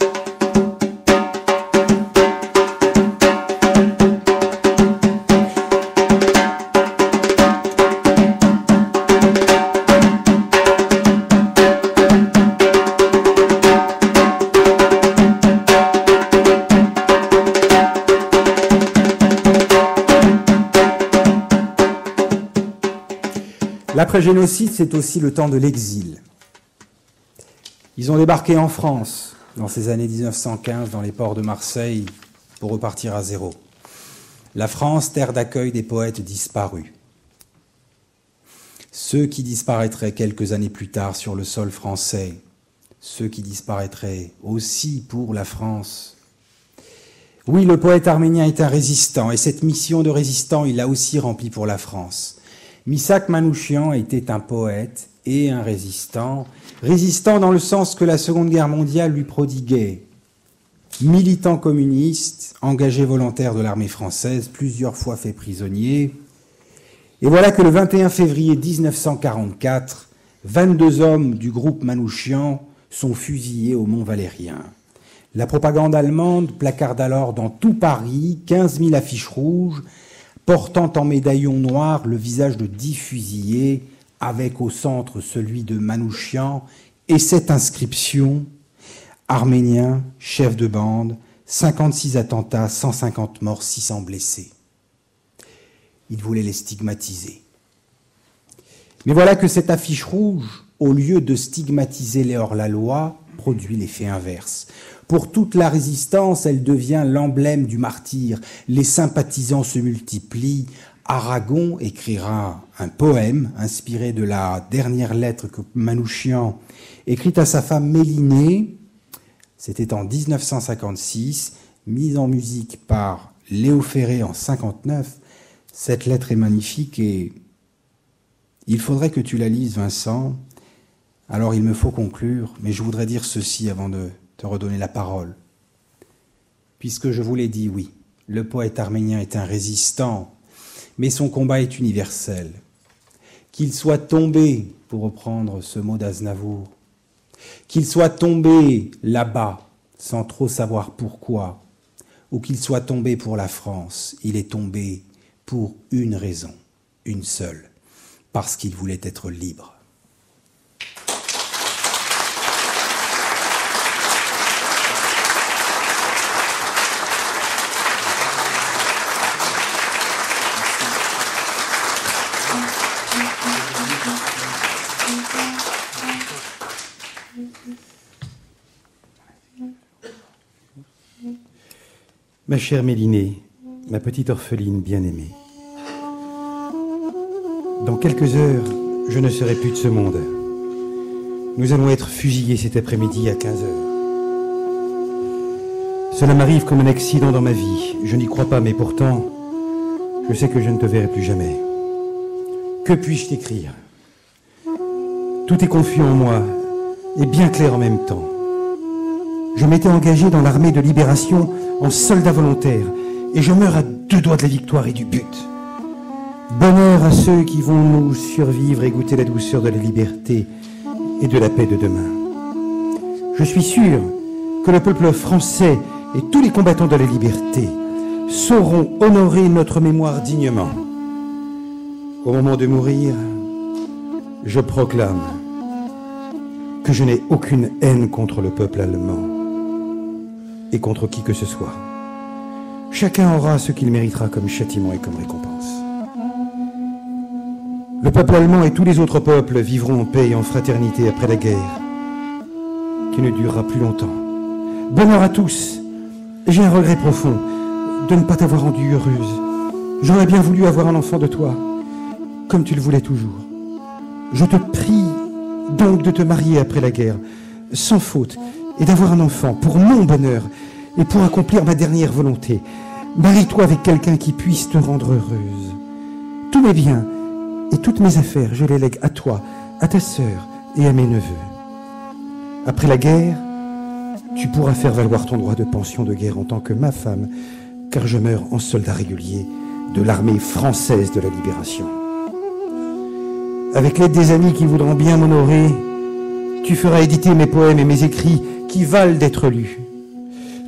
L'après-génocide, c'est aussi le temps de l'exil. Ils ont débarqué en France dans ces années 1915 dans les ports de Marseille pour repartir à zéro. La France, terre d'accueil des poètes disparus. Ceux qui disparaîtraient quelques années plus tard sur le sol français, ceux qui disparaîtraient aussi pour la France. Oui, le poète arménien est un résistant, et cette mission de résistant, il l'a aussi remplie pour la France. Misak Manouchian était un poète et un résistant, résistant dans le sens que la Seconde Guerre mondiale lui prodiguait. Militant communiste, engagé volontaire de l'armée française, plusieurs fois fait prisonnier. Et voilà que le 21 février 1944, 22 hommes du groupe Manouchian sont fusillés au Mont Valérien. La propagande allemande placarde alors dans tout Paris 15 000 affiches rouges portant en médaillon noir le visage de 10 fusillés, avec au centre celui de Manouchian, et cette inscription « Arménien, chef de bande, 56 attentats, 150 morts, 600 blessés ». Il voulait les stigmatiser. Mais voilà que cette affiche rouge, au lieu de stigmatiser les hors-la-loi, produit l'effet inverse. Pour toute la résistance, elle devient l'emblème du martyr. Les sympathisants se multiplient. Aragon écrira un poème inspiré de la dernière lettre que Manouchian écrite à sa femme Mélinée. C'était en 1956, mise en musique par Léo Ferré en 1959. Cette lettre est magnifique et il faudrait que tu la lises, Vincent. Alors il me faut conclure, mais je voudrais dire ceci avant de te redonner la parole. Puisque je vous l'ai dit, oui, le poète arménien est un résistant, mais son combat est universel. Qu'il soit tombé, pour reprendre ce mot d'Aznavour, qu'il soit tombé là-bas, sans trop savoir pourquoi, ou qu'il soit tombé pour la France, il est tombé pour une raison, une seule, parce qu'il voulait être libre. Ma chère Mélinée, ma petite orpheline bien-aimée, dans quelques heures, je ne serai plus de ce monde. Nous allons être fusillés cet après-midi à 15 heures. Cela m'arrive comme un accident dans ma vie. Je n'y crois pas, mais pourtant, je sais que je ne te verrai plus jamais. Que puis-je t'écrire? Tout est confus en moi et bien clair en même temps. Je m'étais engagé dans l'armée de libération en soldat volontaire et je meurs à 2 doigts de la victoire et du but. Bonheur à ceux qui vont nous survivre et goûter la douceur de la liberté et de la paix de demain. Je suis sûr que le peuple français et tous les combattants de la liberté sauront honorer notre mémoire dignement. Au moment de mourir, je proclame que je n'ai aucune haine contre le peuple allemand et contre qui que ce soit. Chacun aura ce qu'il méritera comme châtiment et comme récompense. Le peuple allemand et tous les autres peuples vivront en paix et en fraternité après la guerre, qui ne durera plus longtemps. Bonheur à tous. J'ai un regret profond de ne pas t'avoir rendue heureuse. J'aurais bien voulu avoir un enfant de toi, comme tu le voulais toujours. Je te prie donc de te marier après la guerre, sans faute, et d'avoir un enfant pour mon bonheur et pour accomplir ma dernière volonté. Marie-toi avec quelqu'un qui puisse te rendre heureuse. Tous mes biens et toutes mes affaires, je les lègue à toi, à ta sœur et à mes neveux. Après la guerre, tu pourras faire valoir ton droit de pension de guerre en tant que ma femme, car je meurs en soldat régulier de l'armée française de la libération. Avec l'aide des amis qui voudront bien m'honorer, tu feras éditer mes poèmes et mes écrits qui valent d'être lus.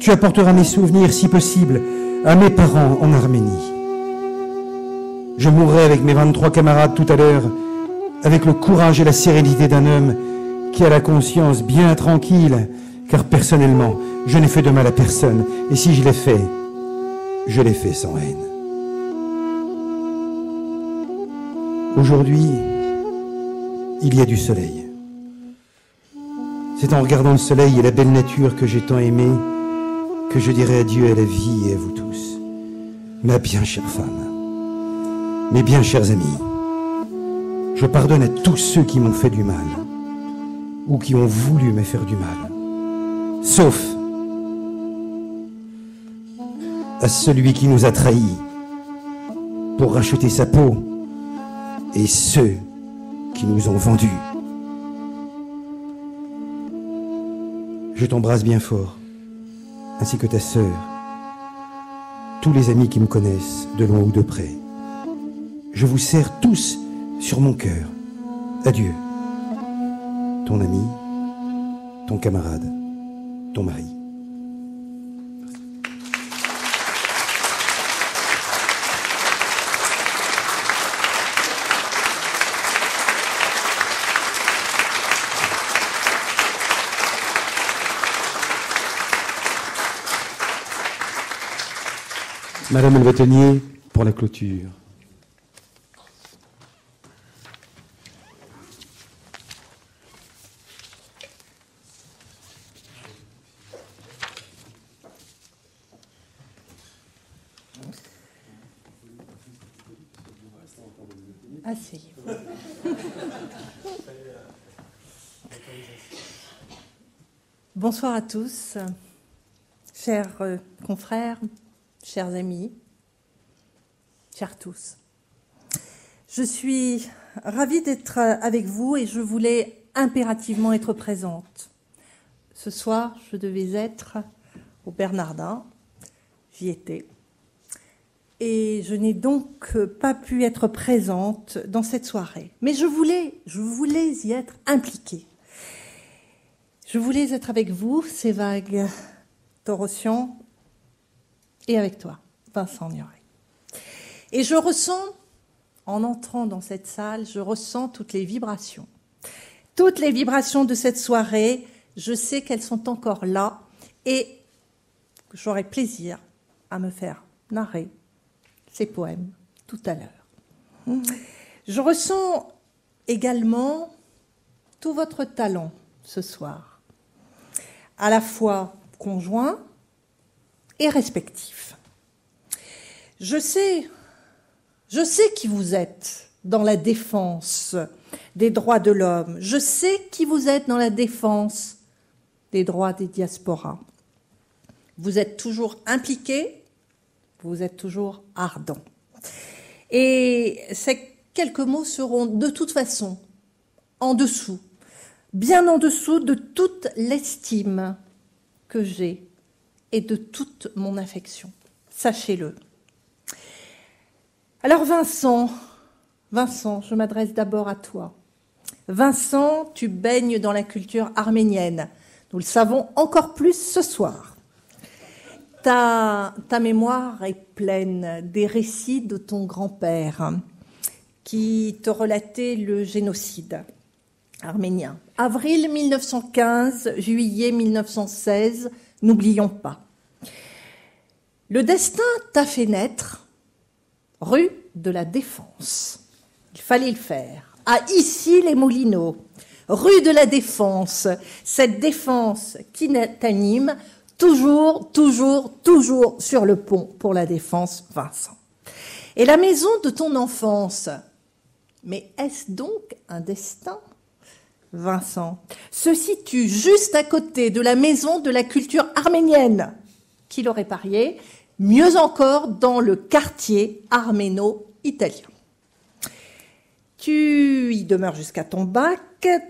Tu apporteras mes souvenirs, si possible, à mes parents en Arménie. Je mourrai avec mes 23 camarades tout à l'heure, avec le courage et la sérénité d'un homme qui a la conscience bien tranquille, car personnellement, je n'ai fait de mal à personne, et si je l'ai fait, je l'ai fait sans haine. Aujourd'hui, il y a du soleil. C'est en regardant le soleil et la belle nature que j'ai tant aimée que je dirai adieu à la vie et à vous tous. Ma bien chère femme, mes bien chers amis, je pardonne à tous ceux qui m'ont fait du mal ou qui ont voulu me faire du mal, sauf à celui qui nous a trahis pour racheter sa peau et ceux qui nous ont vendus. Je t'embrasse bien fort, ainsi que ta sœur, tous les amis qui me connaissent, de loin ou de près. Je vous serre tous sur mon cœur. Adieu. Ton ami, ton camarade, ton mari. Madame Elvatenier, pour la clôture. Asseyez-vous. Bonsoir à tous, chers confrères, chers amis, chers tous. Je suis ravie d'être avec vous et je voulais impérativement être présente. Ce soir, je devais être au Bernardin, j'y étais. Et je n'ai donc pas pu être présente dans cette soirée. Mais je voulais y être impliquée. Je voulais être avec vous, Sévague Torossian, et avec toi, Vincent Nioré. Et je ressens, en entrant dans cette salle, je ressens toutes les vibrations. Toutes les vibrations de cette soirée, je sais qu'elles sont encore là et j'aurai plaisir à me faire narrer ces poèmes tout à l'heure. Je ressens également tout votre talent ce soir, à la fois conjoint et respectif. Je sais qui vous êtes dans la défense des droits de l'homme. Je sais qui vous êtes dans la défense des droits des diasporas. Vous êtes toujours impliqués, vous êtes toujours ardents. Et ces quelques mots seront de toute façon en dessous, bien en dessous de toute l'estime que j'ai et de toute mon affection. Sachez-le. Alors Vincent, je m'adresse d'abord à toi. Vincent, tu baignes dans la culture arménienne. Nous le savons encore plus ce soir. Ta mémoire est pleine des récits de ton grand-père qui te relatait le génocide arménien. Avril 1915, juillet 1916, n'oublions pas. Le destin t'a fait naître rue de la Défense. Il fallait le faire. À Issy-les-Moulineaux, rue de la Défense, cette défense qui t'anime, toujours sur le pont pour la Défense, Vincent. Et la maison de ton enfance, mais est-ce donc un destin, Vincent, se situe juste à côté de la maison de la culture arménienne, qui l'aurait parié, mieux encore dans le quartier arméno-italien. Tu y demeures jusqu'à ton bac,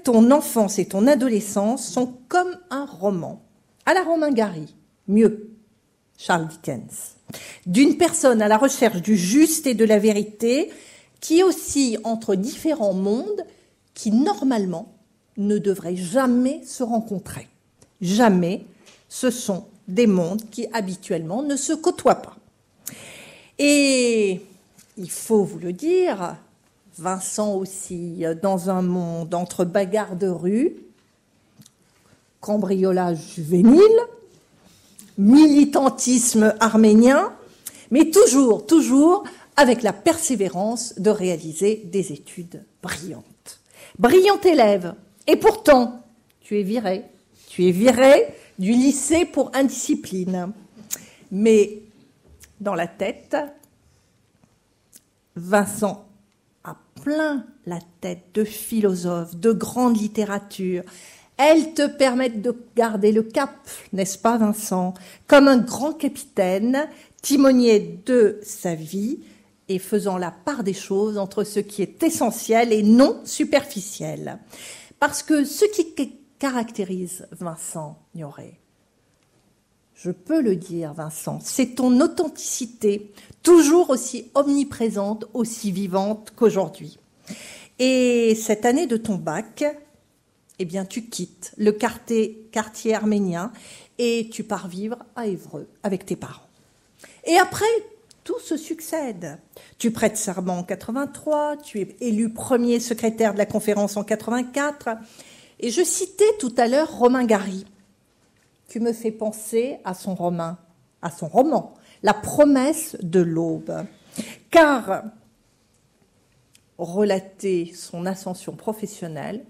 ton enfance et ton adolescence sont comme un roman, à la Romain Gary, mieux, Charles Dickens, d'une personne à la recherche du juste et de la vérité qui oscille entre différents mondes qui, normalement, ne devraient jamais se rencontrer. Jamais, ce sont des mondes qui, habituellement, ne se côtoient pas. Et il faut vous le dire, Vincent aussi, dans un monde entre bagarres de rue, cambriolage juvénile, militantisme arménien, mais toujours avec la persévérance de réaliser des études brillantes. Brillante élève, et pourtant, tu es viré du lycée pour indiscipline. Mais dans la tête, Vincent a plein la tête de philosophes, de grande littérature. Elles te permettent de garder le cap, n'est-ce pas, Vincent? Comme un grand capitaine, timonier de sa vie et faisant la part des choses entre ce qui est essentiel et non superficiel. Parce que ce qui caractérise Vincent Gnorret, je peux le dire, Vincent, c'est ton authenticité, toujours aussi omniprésente, aussi vivante qu'aujourd'hui. Et cette année de ton bac, eh bien, tu quittes le quartier arménien et tu pars vivre à Évreux avec tes parents. Et après, tout se succède. Tu prêtes serment en 83, tu es élu premier secrétaire de la conférence en 84. Et je citais tout à l'heure Romain Gary. Tu me fais penser à son roman, La promesse de l'aube. Car relater son ascension professionnelle,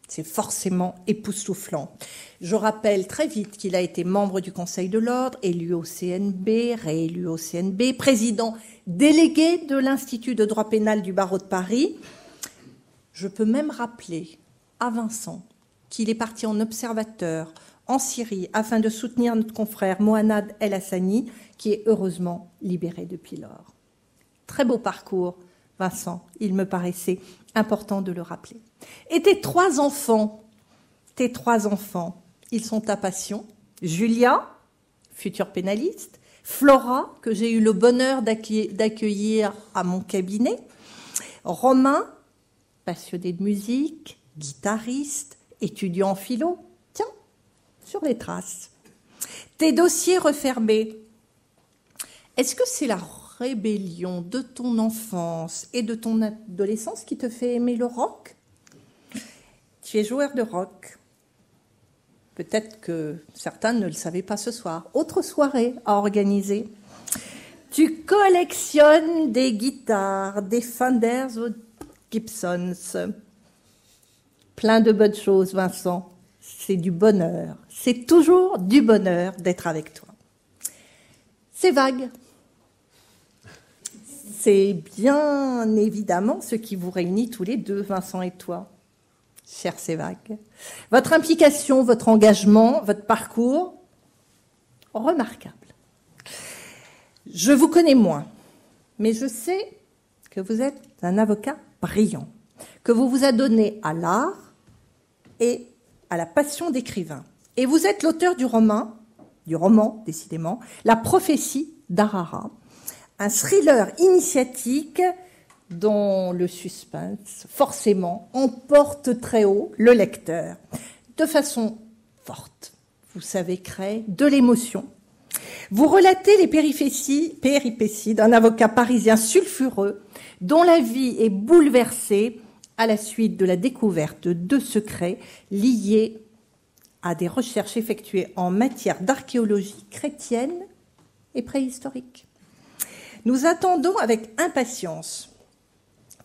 c'est forcément époustouflant. Je rappelle très vite qu'il a été membre du Conseil de l'Ordre, élu au CNB, réélu au CNB, président délégué de l'Institut de droit pénal du barreau de Paris. Je peux même rappeler à Vincent qu'il est parti en observateur en Syrie afin de soutenir notre confrère Mohanad El Hassani, qui est heureusement libéré depuis lors. Très beau parcours, Vincent, il me paraissait important de le rappeler. Et tes trois enfants, ils sont ta passion. Julia, future pénaliste. Flora, que j'ai eu le bonheur d'accueillir à mon cabinet. Romain, passionné de musique, guitariste, étudiant en philo. Tiens, sur les traces. Tes dossiers refermés. Est-ce que c'est la rébellion de ton enfance et de ton adolescence qui te fait aimer le rock? Tu es joueur de rock. Peut-être que certains ne le savaient pas ce soir. Autre soirée à organiser. Tu collectionnes des guitares, des Fenders ou Gibsons. Plein de bonnes choses, Vincent. C'est du bonheur. C'est toujours du bonheur d'être avec toi. C'est vague. C'est bien évidemment ce qui vous réunit tous les deux, Vincent et toi, cher Sévague. Votre implication, votre engagement, votre parcours, remarquable. Je vous connais moins, mais je sais que vous êtes un avocat brillant, que vous vous adonnez à l'art et à la passion d'écrivain. Et vous êtes l'auteur du roman, décidément, La prophétie d'Arara, un thriller initiatique dont le suspense, forcément, emporte très haut le lecteur, de façon forte. Vous savez créer de l'émotion. Vous relatez les péripéties d'un avocat parisien sulfureux dont la vie est bouleversée à la suite de la découverte de secrets liés à des recherches effectuées en matière d'archéologie chrétienne et préhistorique. Nous attendons avec impatience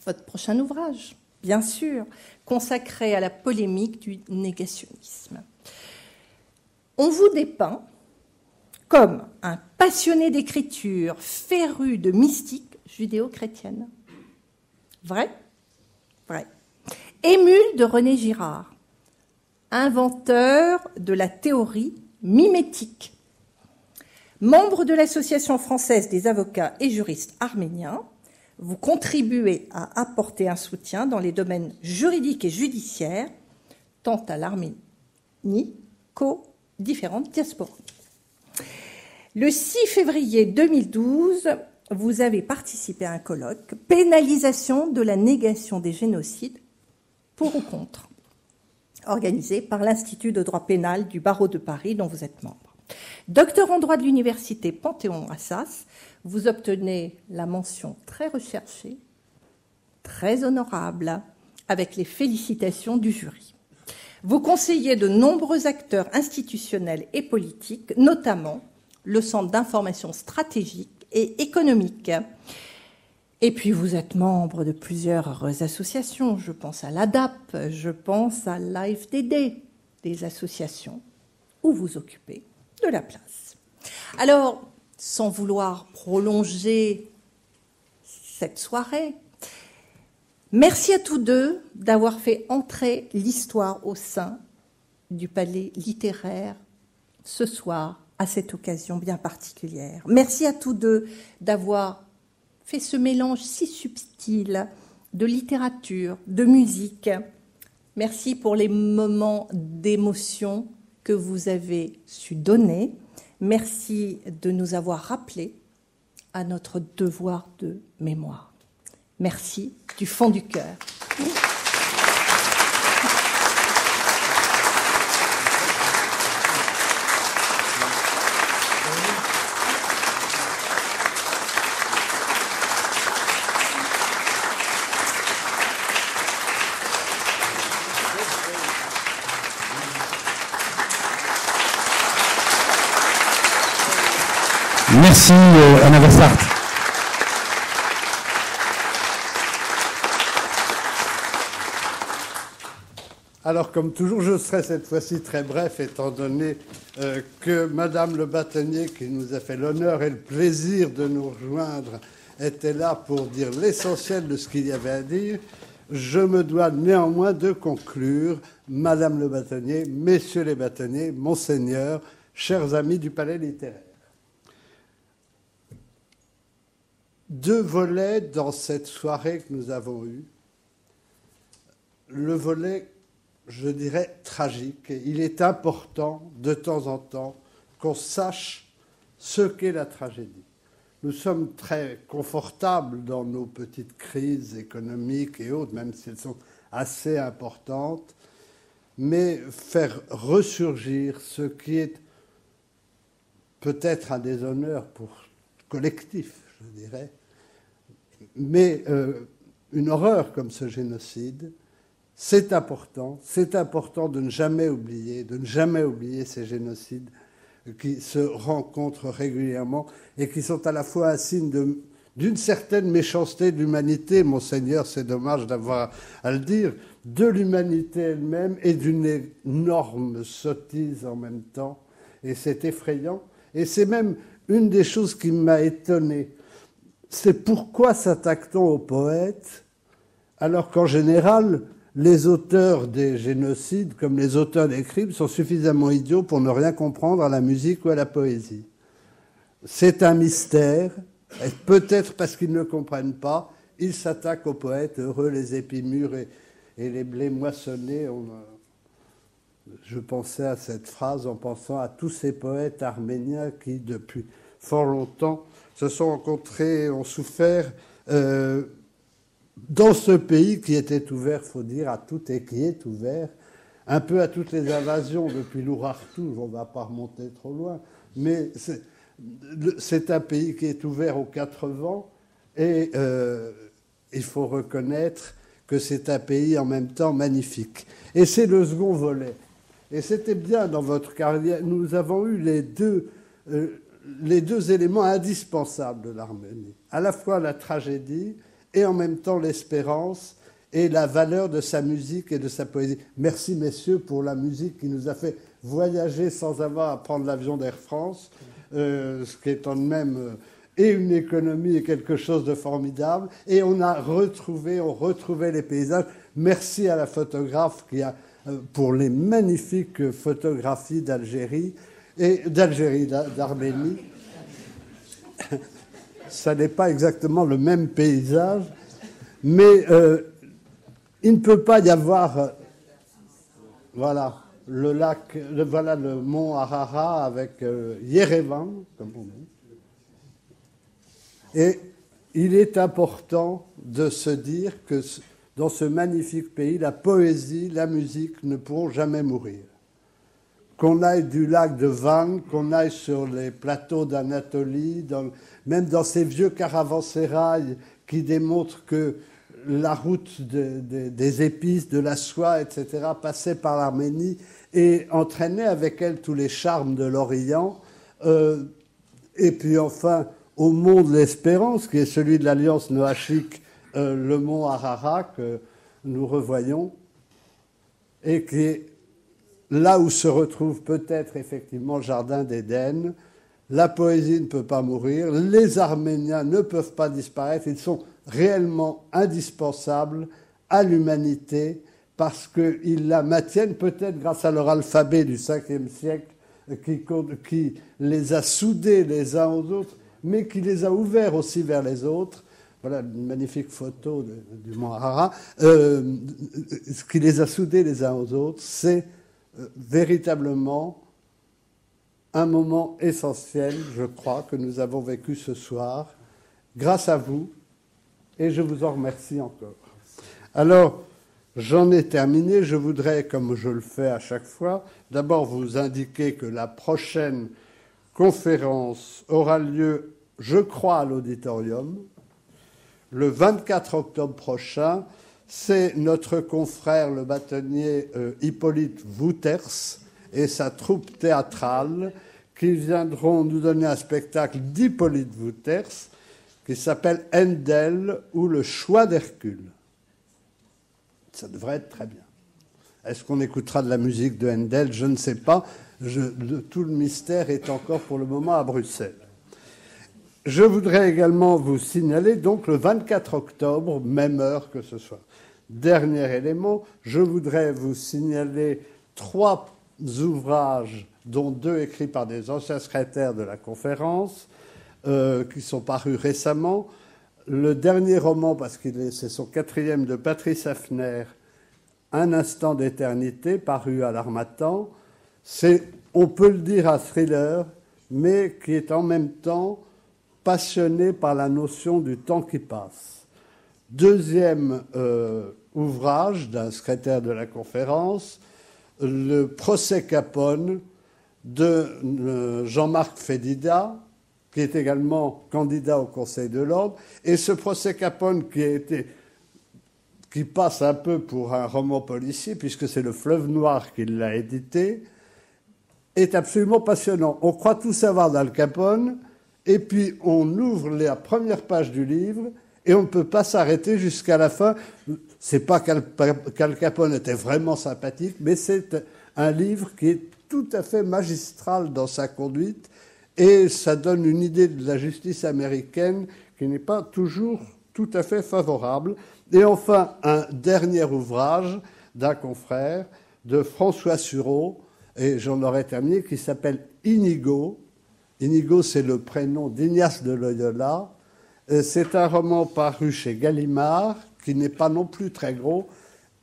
votre prochain ouvrage, bien sûr, consacré à la polémique du négationnisme. On vous dépeint comme un passionné d'écriture, féru de mystique judéo-chrétienne. Vrai ? Vrai. Émule de René Girard, inventeur de la théorie mimétique. Membre de l'Association française des avocats et juristes arméniens, vous contribuez à apporter un soutien dans les domaines juridiques et judiciaires, tant à l'Arménie qu'aux différentes diasporas. Le 6 février 2012, vous avez participé à un colloque « Pénalisation de la négation des génocides, pour ou contre », organisé par l'Institut de droit pénal du barreau de Paris, dont vous êtes membre. Docteur en droit de l'université Panthéon-Assas, vous obtenez la mention très recherchée, très honorable, avec les félicitations du jury. Vous conseillez de nombreux acteurs institutionnels et politiques, notamment le Centre d'information stratégique et économique. Et puis vous êtes membre de plusieurs associations, je pense à l'ADAP, je pense à l'AFDD, des associations où vous occupez de la place. Alors, sans vouloir prolonger cette soirée, merci à tous deux d'avoir fait entrer l'histoire au sein du palais littéraire ce soir, à cette occasion bien particulière. Merci à tous deux d'avoir fait ce mélange si subtil de littérature, de musique. Merci pour les moments d'émotion que vous avez su donner. Merci de nous avoir rappelé à notre devoir de mémoire. Merci du fond du cœur. Merci Anna Versart. Alors, comme toujours, je serai cette fois-ci très bref, étant donné que Madame le bâtonnier, qui nous a fait l'honneur et le plaisir de nous rejoindre, était là pour dire l'essentiel de ce qu'il y avait à dire. Je me dois néanmoins de conclure, Madame le bâtonnier, Messieurs les bâtonniers, Monseigneur, chers amis du Palais littéraire. Deux volets dans cette soirée que nous avons eue. Le volet, je dirais, tragique. Il est important, de temps en temps, qu'on sache ce qu'est la tragédie. Nous sommes très confortables dans nos petites crises économiques et autres, même si elles sont assez importantes, mais faire ressurgir ce qui est peut-être un déshonneur collectif, je dirais, mais une horreur comme ce génocide, c'est important de ne jamais oublier ces génocides qui se rencontrent régulièrement et qui sont à la fois un signe d'une certaine méchanceté de l'humanité, Monseigneur, c'est dommage d'avoir à le dire, de l'humanité elle-même et d'une énorme sottise en même temps, et c'est effrayant. Et c'est même une des choses qui m'a étonné. C'est pourquoi s'attaque-t-on aux poètes alors qu'en général, les auteurs des génocides, comme les auteurs des crimes, sont suffisamment idiots pour ne rien comprendre à la musique ou à la poésie. C'est un mystère, et peut-être parce qu'ils ne comprennent pas, ils s'attaquent aux poètes, heureux les épis mûrs et les blés moissonnés. Je pensais à cette phrase en pensant à tous ces poètes arméniens qui, depuis fort longtemps, se sont rencontrés, ont souffert dans ce pays qui était ouvert, faut dire, à tout et qui est ouvert, un peu à toutes les invasions depuis l'Urartu, on ne va pas remonter trop loin, mais c'est un pays qui est ouvert aux quatre vents et il faut reconnaître que c'est un pays en même temps magnifique. Et c'est le second volet. Et c'était bien dans votre carrière, nous avons eu les deux éléments indispensables de l'Arménie, à la fois la tragédie et en même temps l'espérance et la valeur de sa musique et de sa poésie. Merci messieurs pour la musique qui nous a fait voyager sans avoir à prendre l'avion d'Air France, ce qui est en même et une économie et quelque chose de formidable. Et on retrouvait les paysages. Merci à la photographe qui a pour les magnifiques photographies d'Arménie. Ça n'est pas exactement le même paysage, mais il ne peut pas y avoir, voilà, le lac, voilà le mont Ararat avec Yerevan, comme on dit. Et il est important de se dire que dans ce magnifique pays, la poésie, la musique ne pourront jamais mourir. Qu'on aille du lac de Van, qu'on aille sur les plateaux d'Anatolie, même dans ces vieux caravansérails qui démontrent que la route des épices, de la soie, etc., passait par l'Arménie et entraînait avec elle tous les charmes de l'Orient. Et puis enfin, au mont de l'Espérance, qui est celui de l'Alliance noachique, le mont Ararat, que nous revoyons, et qui est là où se retrouve peut-être effectivement le jardin d'Éden. La poésie ne peut pas mourir, les Arméniens ne peuvent pas disparaître, ils sont réellement indispensables à l'humanité parce qu'ils la maintiennent peut-être grâce à leur alphabet du 5e siècle qui les a soudés les uns aux autres, mais qui les a ouverts aussi vers les autres. Voilà une magnifique photo du mont Ararat. Ce qui les a soudés les uns aux autres, c'est véritablement un moment essentiel, je crois, que nous avons vécu ce soir, grâce à vous, et je vous en remercie encore. Alors, j'en ai terminé. Je voudrais, comme je le fais à chaque fois, d'abord vous indiquer que la prochaine conférence aura lieu, je crois, à l'auditorium, le 24 octobre prochain. C'est notre confrère, le bâtonnier Hippolyte Wouters, et sa troupe théâtrale qui viendront nous donner un spectacle d'Hippolyte Wouters qui s'appelle Handel ou le choix d'Hercule. Ça devrait être très bien. Est-ce qu'on écoutera de la musique de Handel? Je ne sais pas. Tout le mystère est encore pour le moment à Bruxelles. Je voudrais également vous signaler, donc le 24 octobre, même heure que ce soit. Dernier élément, je voudrais vous signaler 3 ouvrages, dont 2 écrits par des anciens secrétaires de la conférence, qui sont parus récemment. Le dernier roman, parce que c'est son 4e, de Patrice Hafner, Un instant d'éternité, paru à l'Harmattan. C'est, on peut le dire, un thriller, mais qui est en même temps passionné par la notion du temps qui passe. Deuxième ouvrage d'un secrétaire de la conférence, le procès Capone de Jean-Marc Fédida, qui est également candidat au Conseil de l'Ordre. Et ce procès Capone qui passe un peu pour un roman policier, puisque c'est le Fleuve Noir qui l'a édité, est absolument passionnant. On croit tout savoir d'Al Capone, et puis on ouvre la première page du livre, et on ne peut pas s'arrêter jusqu'à la fin. C'est pas qu'Al Capone était vraiment sympathique, mais c'est un livre qui est tout à fait magistral dans sa conduite, et ça donne une idée de la justice américaine qui n'est pas toujours tout à fait favorable. Et enfin, un dernier ouvrage d'un confrère, de François Sureau, et j'en aurais terminé, qui s'appelle Inigo. Inigo, c'est le prénom d'Ignace de Loyola. C'est un roman paru chez Gallimard, qui n'est pas non plus très gros,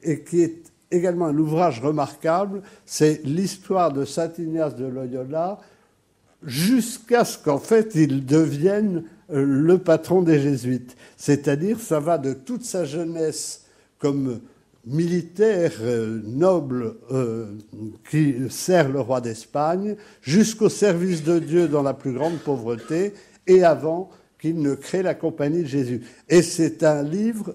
et qui est également un ouvrage remarquable. C'est l'histoire de saint Ignace de Loyola, jusqu'à ce qu'en fait il devienne le patron des Jésuites. C'est-à-dire, ça va de toute sa jeunesse comme militaire noble qui sert le roi d'Espagne, jusqu'au service de Dieu dans la plus grande pauvreté, et avant qu'il ne crée la Compagnie de Jésus. Et c'est un livre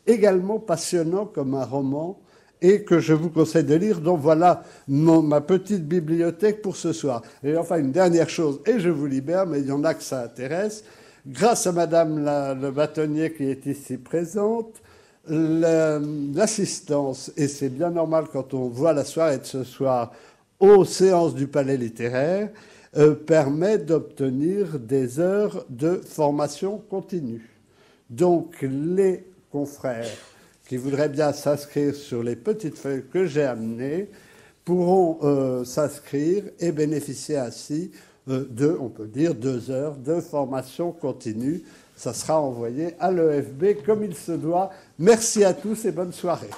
également passionnant comme un roman, et que je vous conseille de lire. Donc voilà ma petite bibliothèque pour ce soir. Et enfin, une dernière chose, et je vous libère, mais il y en a que ça intéresse. Grâce à Madame le bâtonnier qui est ici présente, l'assistance, et c'est bien normal quand on voit la soirée de ce soir aux séances du Palais littéraire, permet d'obtenir des heures de formation continue. Donc les confrères qui voudraient bien s'inscrire sur les petites feuilles que j'ai amenées pourront s'inscrire et bénéficier ainsi on peut dire, 2 heures de formation continue. Ça sera envoyé à l'EFB comme il se doit. Merci à tous et bonne soirée.